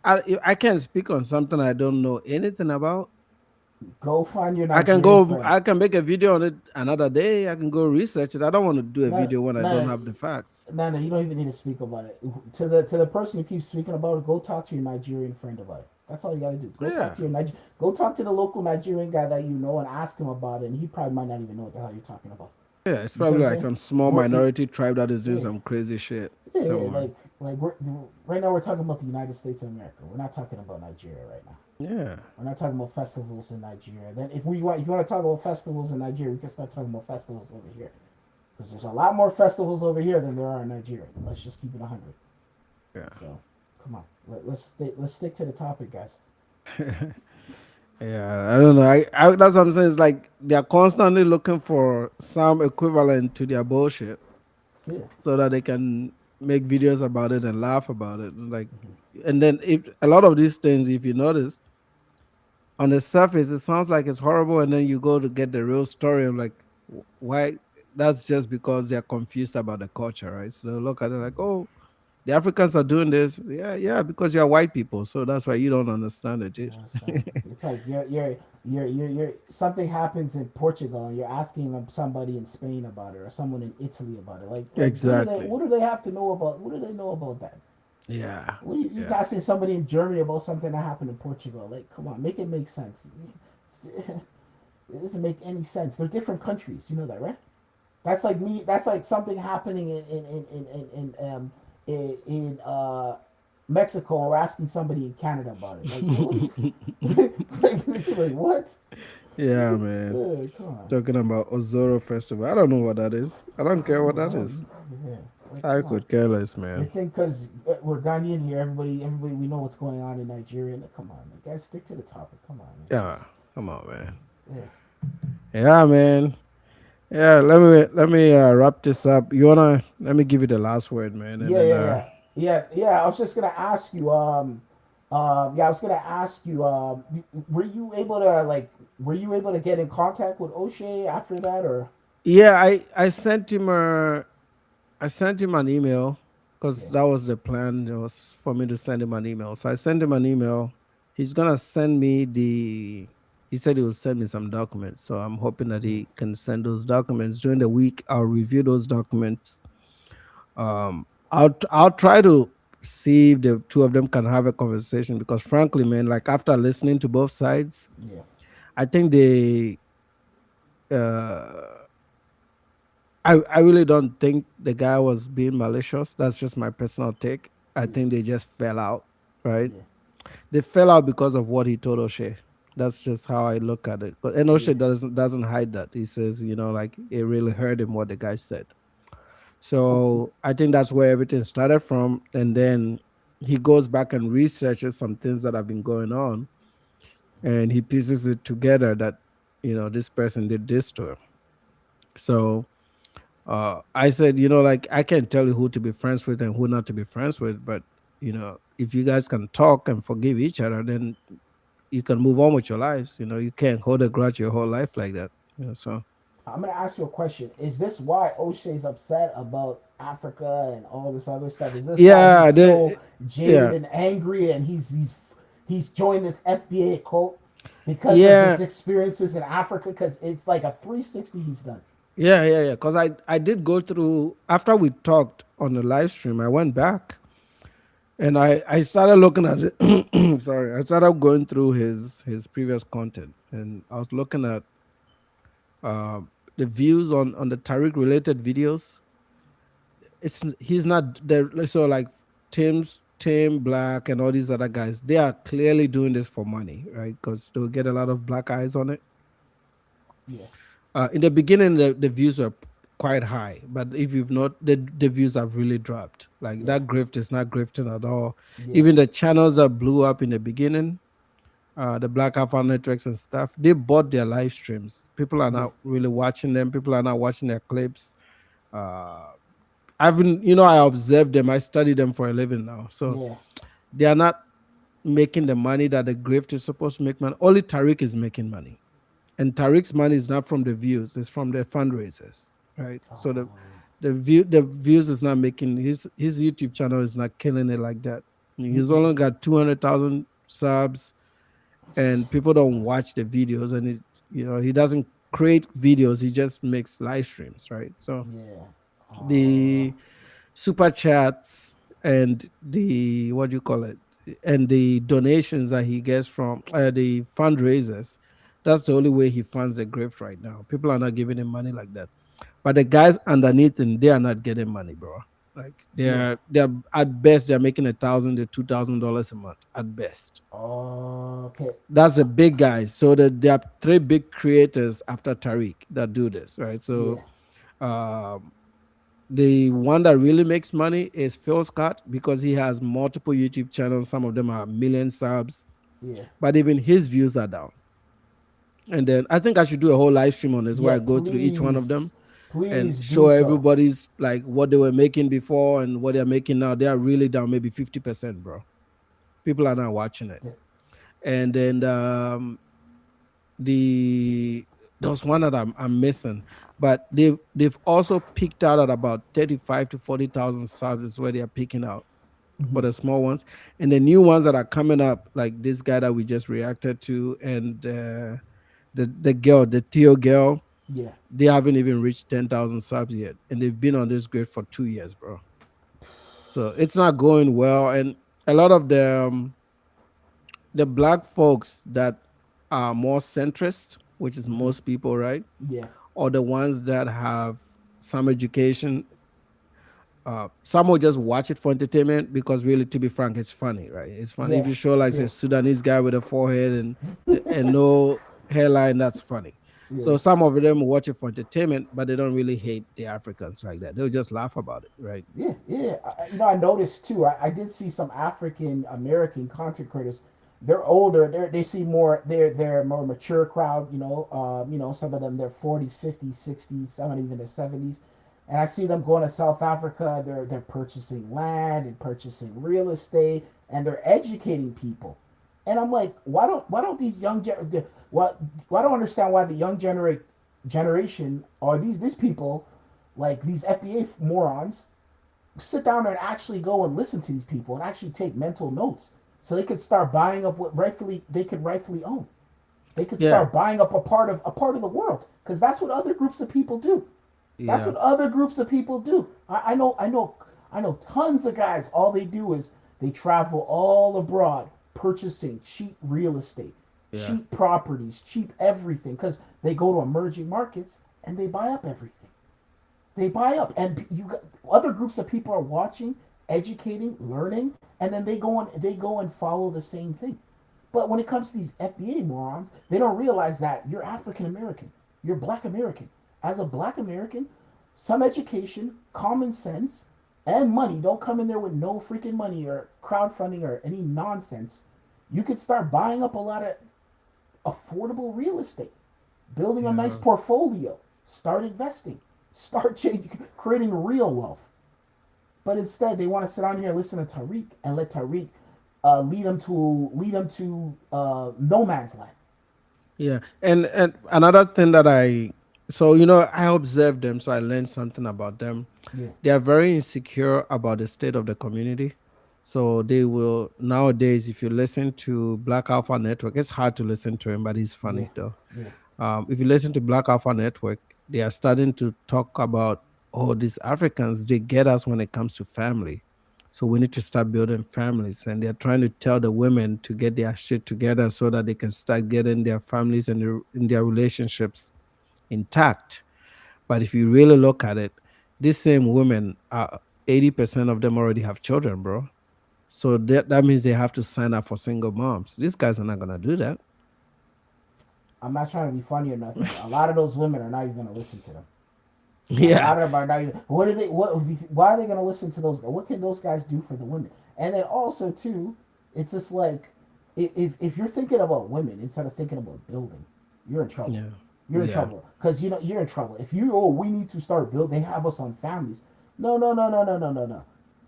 I can't speak on something I don't know anything about. Go find your Nigerian friend. I can make a video on it another day. I can go research it. I don't want to do a video when I don't have the facts. No, you don't even need to speak about it. To the person who keeps speaking about it, go talk to your Nigerian friend about it. That's all you got to do. Go talk to the local Nigerian guy that you know and ask him about it, and he probably might not even know what the hell you're talking about. Yeah, it's probably like some small minority tribe that is doing some crazy shit. Yeah, right now we're talking about the United States of America. We're not talking about Nigeria right now. Yeah, we're not talking about festivals in Nigeria. Then if you want to talk about festivals in Nigeria, we can start talking about festivals over here, because there's a lot more festivals over here than there are in Nigeria. Let's just keep it 100. Yeah. So, come on, let's stick to the topic, guys. Yeah, I don't know. I that's what I'm saying. It's like they're constantly looking for some equivalent to their bullshit, so that they can make videos about it and laugh about it. And then if a lot of these things, if you notice, on the surface, it sounds like it's horrible, and then you go to get the real story. I'm like, why? That's just because they're confused about the culture, right? So they look at it like, oh, The Africans are doing this. Yeah, because you're white people. So that's why you don't understand it, dude. It's like you're something happens in Portugal and you're asking somebody in Spain about it or someone in Italy about it. Like Exactly. what do they have to know about? What do they know about that? Yeah. What you asking somebody in Germany about something that happened in Portugal? Like, come on, make it make sense. It doesn't make any sense. They're different countries. You know that, right? That's like me. That's like something happening in Mexico, or asking somebody in Canada about it. Like what? Yeah, man. Yeah, come on. Talking about Ozoro Festival. I don't know what that is. I don't care what that is. Yeah, like, I could care less, I man. think because we're Ghanaian here, everybody, we know what's going on in Nigeria. Like, come on, man. Guys, stick to the topic. Come on, man. Yeah, come on, man. Yeah. Yeah, man. Yeah, let me wrap this up. Let me give you the last word, man. And Yeah. I was just gonna ask you. I was gonna ask you. Were you able to get in contact with O'Shea after that, or? Yeah, I sent him an email because that was the plan. It was for me to send him an email. So I sent him an email. He's gonna send me he said he will send me some documents. So I'm hoping that he can send those documents during the week. I'll review those documents. I'll try to see if the two of them can have a conversation, because frankly, man, like after listening to both sides, I think I really don't think the guy was being malicious. That's just my personal take. I think they just fell out, right? They fell out because of what he told O'Shea. That's just how I look at it. But O'Shea doesn't hide that. He says, like it really hurt him what the guy said. So I think that's where everything started from. And then he goes back and researches some things that have been going on, and he pieces it together that, this person did this to him. So I said, like I can't tell you who to be friends with and who not to be friends with, but if you guys can talk and forgive each other, then you can move on with your lives. You can't hold a grudge your whole life like that. So I'm gonna ask you a question. Is this why O'Shea's upset about Africa and all this other stuff? Is this why he's so jaded and angry, and he's joined this FBA cult because of his experiences in Africa? Because it's like a 360 he's done. Yeah. Because I did go through, after we talked on the live stream, I went back and I started looking at it. Sorry, I started going through his previous content, and I was looking at the views on the Tariq related videos. He's not there. So like Tim Black and all these other guys, they are clearly doing this for money, right? Because they'll get a lot of black eyes on it. Yeah. In the beginning, the views are quite high, but if you've not, the views have really dropped. Like that grift is not grifting at all. Even the channels that blew up in the beginning, the Black Alpha networks and stuff, they bought their live streams. People are not really watching them. People are not watching their clips. I've been, I observe them. I study them for a living now. So they are not making the money that the grift is supposed to make money. Only Tariq is making money. And Tariq's money is not from the views, it's from the fundraisers, right? So the views is not making, his YouTube channel is not killing it like that. He's only got 200,000 subs, and people don't watch the videos, and he doesn't create videos, he just makes live streams, right? So the super chats and the and the donations that he gets from the fundraisers, that's the only way he funds the grift right now. People are not giving him money like that. But the guys underneath him, they are not getting money, bro. Like they're at best they're making $1,000 to $2,000 a month at best. Okay. That's the big guys. So there are 3 big creators after Tariq that do this, right? So the one that really makes money is Phil Scott, because he has multiple YouTube channels. Some of them are 1 million subs. Yeah. But even his views are down. And then I think I should do a whole live stream on this where I go through each one of them and show everybody's like what they were making before and what they're making now. They are really down maybe 50%, bro. People are not watching it. And then there's one that I'm missing, but they've also peaked out at about 35 to 40,000 subs is where they are peaking out. for the small ones, and the new ones that are coming up, like this guy that we just reacted to, and the girl, the Theo girl, Yeah. they haven't even reached 10,000 subs yet, and they've been on this grid for 2 years, bro. So it's not going well, and a lot of the black folks that are more centrist, which is most people, right? Yeah. Or the ones that have some education. Some will just watch it for entertainment because, really, to be frank, it's funny, right? It's funny if Yeah. you show like Yeah. a Sudanese guy with a forehead and no hairline. That's funny. Yeah. So some of them watch it for entertainment, but they don't really hate the Africans like that. They'll just laugh about it, right? Yeah, yeah. I noticed too. I did see some African American content creators. They're older. They seem more. They're a more mature crowd. Some of them they're 40s, 50s, 60s, some even the 70s. And I see them going to South Africa. They're purchasing land and purchasing real estate, and they're educating people. And I'm like, why don't these why don't understand why the young generation or these people, like these FBA morons, sit down and actually go and listen to these people and actually take mental notes so they could start buying up what they could rightfully own. They could Yeah, start buying up a part of the world, because that's what other groups of people do. That's yeah, what other groups of people do. I know tons of guys. All they do is they travel all abroad, purchasing cheap real estate, yeah, cheap properties, cheap everything, because they go to emerging markets and they buy up everything. They buy up, and you got other groups of people are watching, educating, learning, and then they go and follow the same thing. But when it comes to these FBA morons, they don't realize that you're African American, you're Black American. As a Black American, some education, common sense, and money, don't come in there with no freaking money or crowdfunding or any nonsense. You could start buying up a lot of affordable real estate, building a nice yeah. portfolio, start investing, start creating real wealth. But instead, they want to sit down here and listen to Tariq and let Tariq lead them to no man's land. Yeah, and another thing that I observed them, so I learned something about them. Yeah, They are very insecure about the state of the community. So they will nowadays, if you listen to Black Alpha Network, it's hard to listen to him, but he's yeah, funny though. yeah, If you listen to Black Alpha Network, they are starting to talk about, oh, these Africans, they get us when it comes to family. So we need to start building families. And they're trying to tell the women to get their shit together so that they can start getting their families and in their relationships intact. But if you really look at it, these same women, 80% of them already have children, bro. So that means they have to sign up for single moms. These guys are not going to do that. I'm not trying to be funny or nothing. A lot of those women are not even going to listen to them. A Yeah. lot of them are not even. What are they? Why are they going to listen to those? What can those guys do for the women? And then also too, it's just like, if you're thinking about women instead of thinking about building, you're in trouble. Yeah. You're in Yeah. trouble, because you're in trouble. If we need to start building, they have us on families. No, no, no, no, no, no, no, no.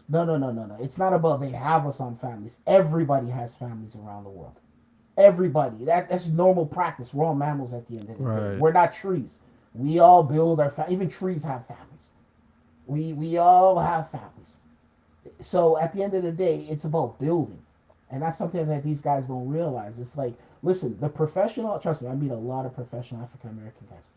No, no, no, no, no. It's not about they have us on families. Everybody has families around the world. Everybody. That's normal practice. We're all mammals at the end of the day. Right. We're not trees. We all build even trees have families. We all have families. So at the end of the day, it's about building. And that's something that these guys don't realize. It's like, listen, the professional, trust me, I meet a lot of professional African American guys.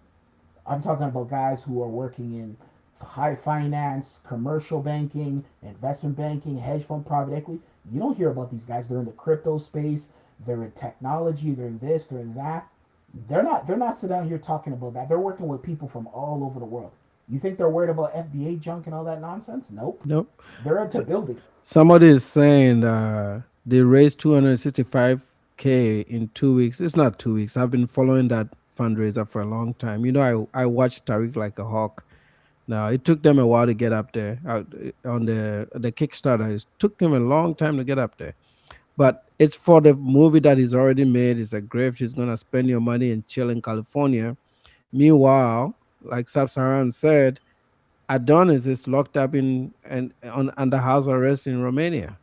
I'm talking about guys who are working in high finance, commercial banking, investment banking, hedge fund, private equity. You don't hear about these guys. They're in the crypto space. They're in technology. They're in this. They're in that. They're not sitting down here talking about that. They're working with people from all over the world. You think they're worried about FBA junk and all that nonsense? Nope. Nope. They're into building. Somebody is saying they raised 265K in 2 weeks. It's not 2 weeks. I've been following that fundraiser for a long time. I watched Tariq like a hawk. Now it took them a while to get up there on the Kickstarter. It took them a long time to get up there. But it's for the movie that he's already made. It's a grift. He's gonna spend your money and chill in California. Meanwhile, like Sab-Saharan said, Adonis is locked up under house arrest in Romania.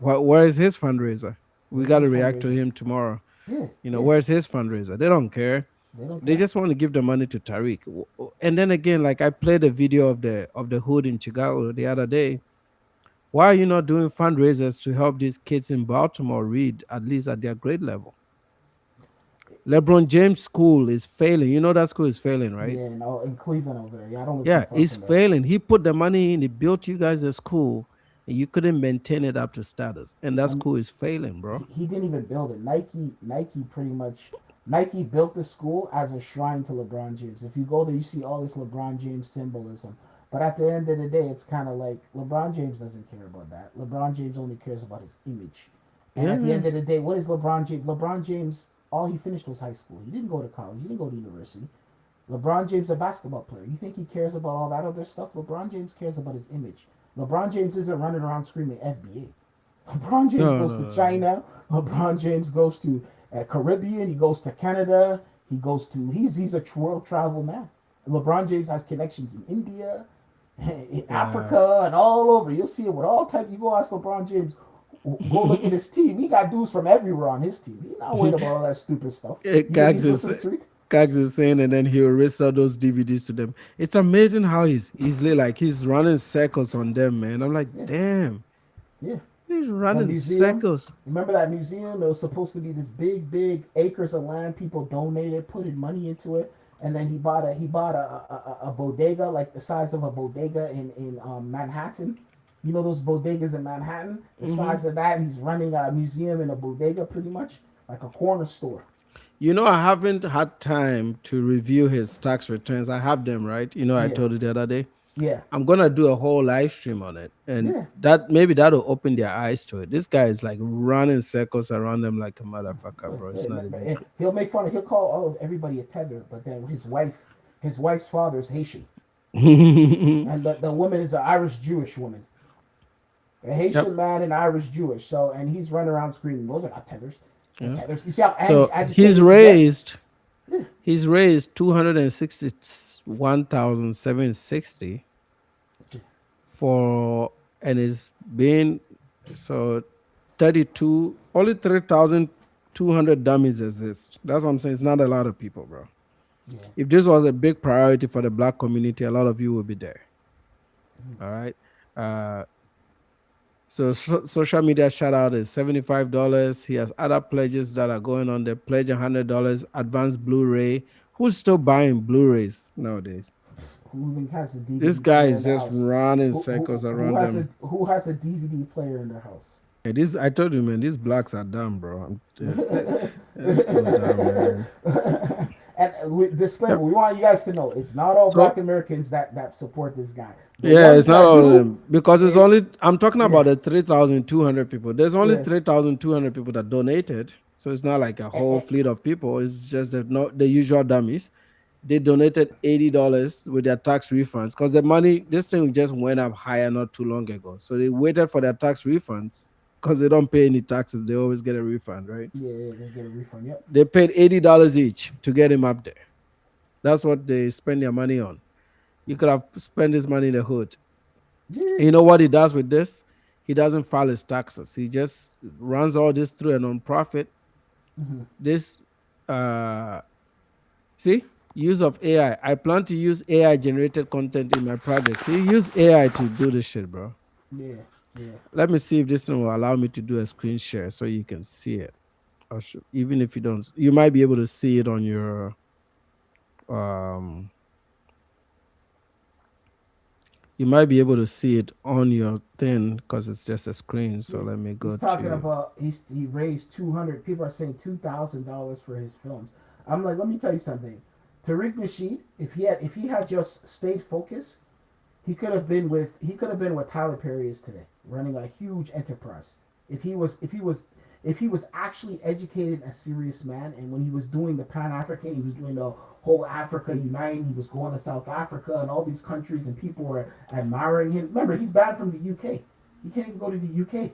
Where is his fundraiser? We Where's got to his react to fundraiser? him tomorrow. Yeah, yeah. Where's his fundraiser? They don't care. They don't They care. just want to give the money to Tariq. And then again, like I played a video of the hood in Chicago the other day. Why are you not doing fundraisers to help these kids in Baltimore read at least at their grade level? LeBron James school is failing. You know that school is failing, right? Yeah, no, in Cleveland over there. Yeah, I don't live Yeah, too far it's from there. failing. He put the money in, he built you guys a school, and you couldn't maintain it up to status. And that school is failing, bro. He didn't even build it. Nike pretty much Nike built the school as a shrine to LeBron James. If you go there, you see all this LeBron James symbolism. But at the end of the day, it's kind of like LeBron James doesn't care about that. LeBron James only cares about his image. And at the end of the day, what is LeBron James? LeBron James, all he finished was high school. He didn't go to college. He didn't go to university. LeBron James, a basketball player. You think he cares about all that other stuff? LeBron James cares about his image. LeBron James isn't running around screaming FBA. LeBron James goes to China. LeBron James goes to Caribbean. He goes to Canada. He goes to he's a world travel man. LeBron James has connections in India, in Africa, and all over. You'll see it with all types. You go ask LeBron James. Go look at his team. He got dudes from everywhere on his team. He's not worried about all that stupid stuff. Gags is saying, and then he'll resell those DVDs to them. It's amazing how he's easily he's running circles on them, man. I'm like, damn. Yeah. He's running circles. Remember that museum? It was supposed to be this big acres of land. People donated, put in money into it, and then he bought a bodega like the size of a bodega in Manhattan. You know those bodegas in Manhattan? The size of that. He's running a museum in a bodega, pretty much like a corner store. You know, I haven't had time to review his tax returns. I have them, right? You know, I told you the other day. Yeah. I'm gonna do a whole live stream on it, and that'll open their eyes to it. This guy is like running circles around them like a motherfucker, bro. It's not even. He'll make fun of. He'll call everybody a tether, but then his wife's father is Haitian, and the woman is an Irish Jewish woman. A Haitian man and Irish Jewish. So, and he's running around screaming, "Those are not tethers." Tethers. You see how he's raised 261,760 and it's been 32. Only 3,200 dummies exist. That's what I'm saying. It's not a lot of people, bro. Yeah. If this was a big priority for the black community, a lot of you would be there. All right. So social media shout out is $75. He has other pledges that are going on there. Pledge $100. Advanced Blu-ray. Who's still buying Blu-rays nowadays? Who even has a DVD? This guy is just running circles around them. Who has a DVD player in their house? Yeah, I told you, man. These blacks are dumb, bro. Dumb, and disclaimer: we want you guys to know it's not all black Americans that support this guy. It's not all of them, because it's only. I'm talking about the 3,200 people. There's only 3,200 people that donated, so it's not like a whole fleet of people. It's just the usual dummies. They donated $80 with their tax refunds because this thing just went up higher not too long ago. So they waited for their tax refunds because they don't pay any taxes. They always get a refund, right? Yeah, they get a refund. Yep. They paid $80 each to get him up there. That's what they spend their money on. You could have spent this money in the hood. Yeah. You know what he does with this? He doesn't file his taxes. He just runs all this through a nonprofit. This, use of AI. I plan to use AI generated content in my project. He use AI to do this shit, bro. Yeah. Let me see if this one will allow me to do a screen share so you can see it. Even if you don't, you might be able to see it on your you might be able to see it on your thing because it's just a screen. So let me go. He's talking about he raised 200. People are saying $2,000 for his films. I'm like, let me tell you something. Tariq Nasheed, if he had just stayed focused, he could have been with Tyler Perry is today, running a huge enterprise. If he was actually educated, a serious man, and when he was doing the Pan-African, he was doing the whole Africa Uniting, he was going to South Africa and all these countries, and people were admiring him. Remember, he's banned from the UK. He can't even go to the UK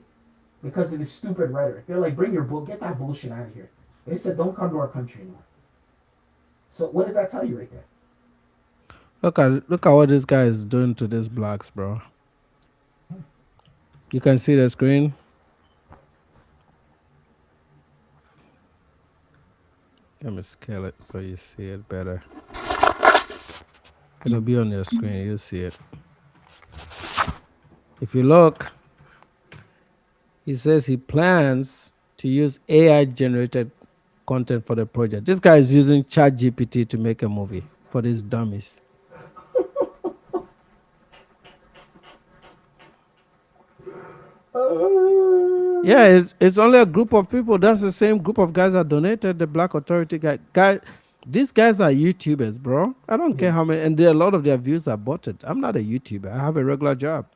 because of his stupid rhetoric. They're like, get that bullshit out of here. They said, don't come to our country anymore. So what does that tell you right there? Look at what this guy is doing to these blacks, bro. You can see the screen. Let me scale it so you see it better. It'll be on your screen. You'll see it. If you look, He says he plans to use AI generated content for the project. This guy is using ChatGPT to make a movie for these dummies. Yeah, it's only a group of people. That's the same group of guys that donated the Black Authority guy. These guys are YouTubers, bro. I don't care how many, and a lot of their views are botted. I'm not a YouTuber. I have a regular job.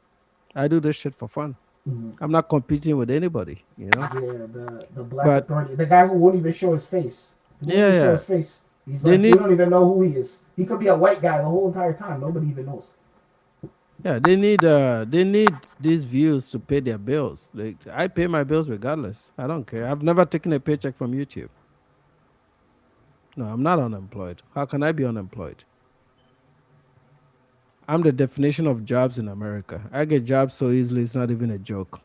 I do this shit for fun. I'm not competing with anybody, you know. Yeah, the Black Authority, the guy who won't even show his face. He won't even show his face. He's like, we don't even know who he is. He could be a white guy the whole entire time. Nobody even knows. Yeah, they need these views to pay their bills. Like, I pay my bills regardless. I don't care. I've never taken a paycheck from YouTube. No, I'm not unemployed. How can I be unemployed? I'm the definition of jobs in America. I get jobs so easily, it's not even a joke.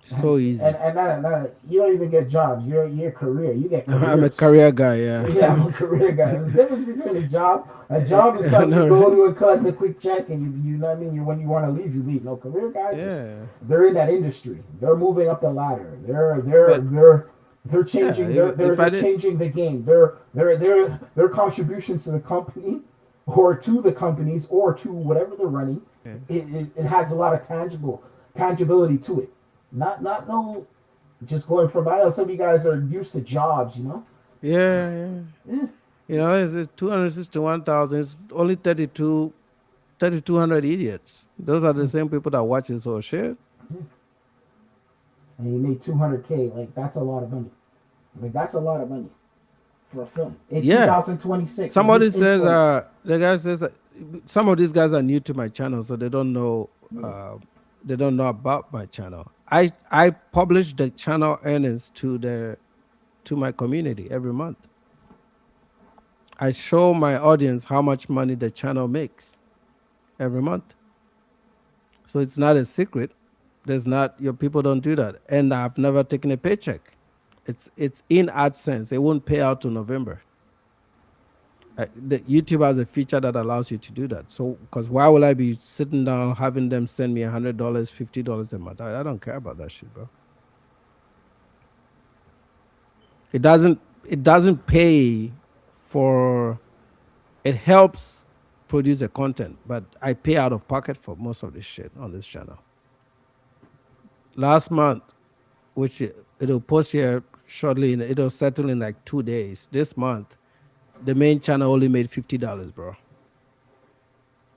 So easy. And not, you don't even get jobs. You're a career. You get careers. I'm a career guy, yeah. Yeah, I'm a career guy. There's a difference between a job. A job is something you go to and collect a quick check, and you know what I mean. When you want to leave, you leave. No, career guys, they're in that industry. They're moving up the ladder. They're changing. They're changing the game. Their contributions to the company, or to the companies, or to whatever they're running, it has a lot of tangibility to it. Not no, just going from. I know some of you guys are used to jobs, you know. Yeah. You know, it's 261,000. It's only 3,200 idiots. Those are the same people that watch this whole shit. And you made $200K. Like, that's a lot of money. Like, that's a lot of money for a film in 2026. Somebody says, the guy says, some of these guys are new to my channel, so they don't know. They don't know about my channel. I publish the channel earnings to my community every month. I show my audience how much money the channel makes every month. So it's not a secret. Your people don't do that. And I've never taken a paycheck. It's in AdSense. It won't pay out to November. The YouTube has a feature that allows you to do that. So, because why will I be sitting down having them send me $100, $50 a month? I don't care about that shit, bro. It doesn't pay for. It helps produce the content, but I pay out of pocket for most of this shit on this channel. Last month, which it'll post here shortly, it'll settle in like 2 days. This month, the main channel only made $50, bro.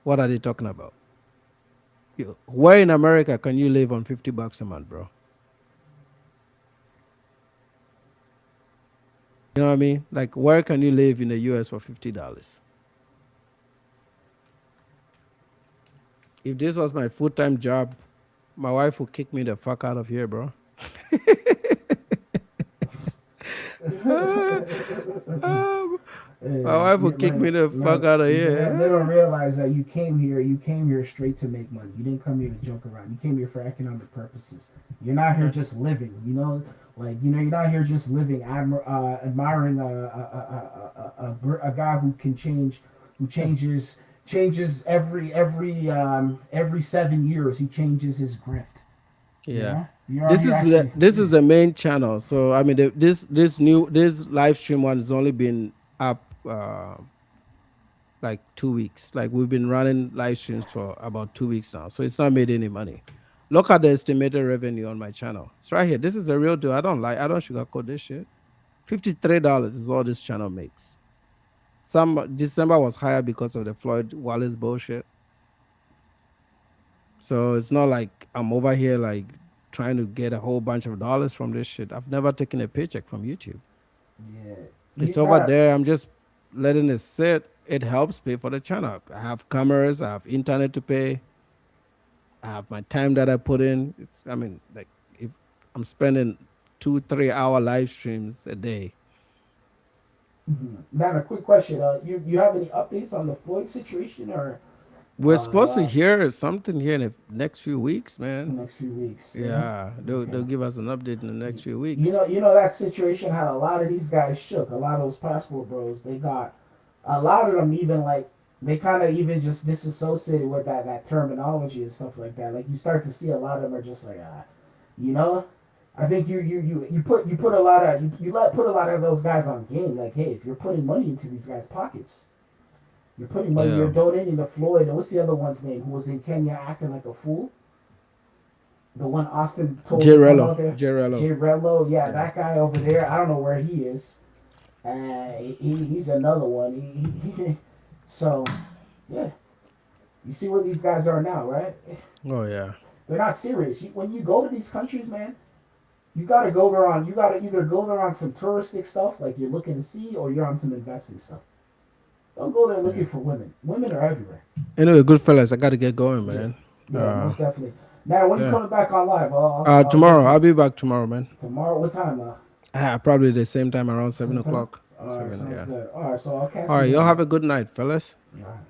What are they talking about? Where in America can you live on $50 a month, bro? You know what I mean? Like, where can you live in the US for $50? If this was my full-time job, my wife would kick me the fuck out of here, bro. My wife would kick me the fuck out of here. They don't realize that you came here straight to make money. You didn't come here to joke around. You came here for economic purposes. You're not here just living, you know? Like, you know, you're not here just living, admiring a guy who can change, who changes every 7 years. He changes his grift. Yeah. This is the main channel. So I mean, this live stream one has only been up like 2 weeks. Like, we've been running live streams for about 2 weeks now, so it's not made any money. Look at the estimated revenue on my channel. It's right here. This is the real deal. I don't sugarcoat this shit. $53 is all this channel makes. December was higher because of the Floyd Wallace bullshit. So it's not like I'm over here like trying to get a whole bunch of dollars from this shit. I've never taken a paycheck from YouTube. Yeah. It's over there. I'm just letting it sit. It helps pay for the channel. I have cameras. I have internet to pay. I have my time that I put in. Like, if I'm spending 2-3 hour live streams a day. Now, a quick question. You have any updates on the Floyd situation, or? We're supposed to hear something here in the next few weeks, man. The next few weeks. Yeah, they'll give us an update in the next few weeks. You know that situation had a lot of these guys shook. A lot of those passport bros, they got a lot of them even like they kind of even just disassociated with that terminology and stuff like that. Like you start to see a lot of them are just like, you know, I think you put a lot of put a lot of those guys on game. Like, hey, if you're putting money into these guys' pockets, you're putting money. You're donating to Floyd. And what's the other one's name who was in Kenya acting like a fool? The one Austin told Jirello. Yeah, that guy over there. I don't know where he is. He's another one. So, yeah. You see where these guys are now, right? Oh yeah. They're not serious. When you go to these countries, man, you gotta go there on. You gotta either go there on some touristic stuff, like you're looking to see, or you're on some investing stuff. Don't go there looking for women. Women are everywhere. Anyway, good fellas, I gotta get going, man. Yeah, most definitely. Now, when you coming back on live? Tomorrow. I'll be back tomorrow, man. Tomorrow, what time? Probably the same time, around 7 o'clock. All right, sounds good. All right, so I'll catch you. All right, y'all have a good night, fellas. All right.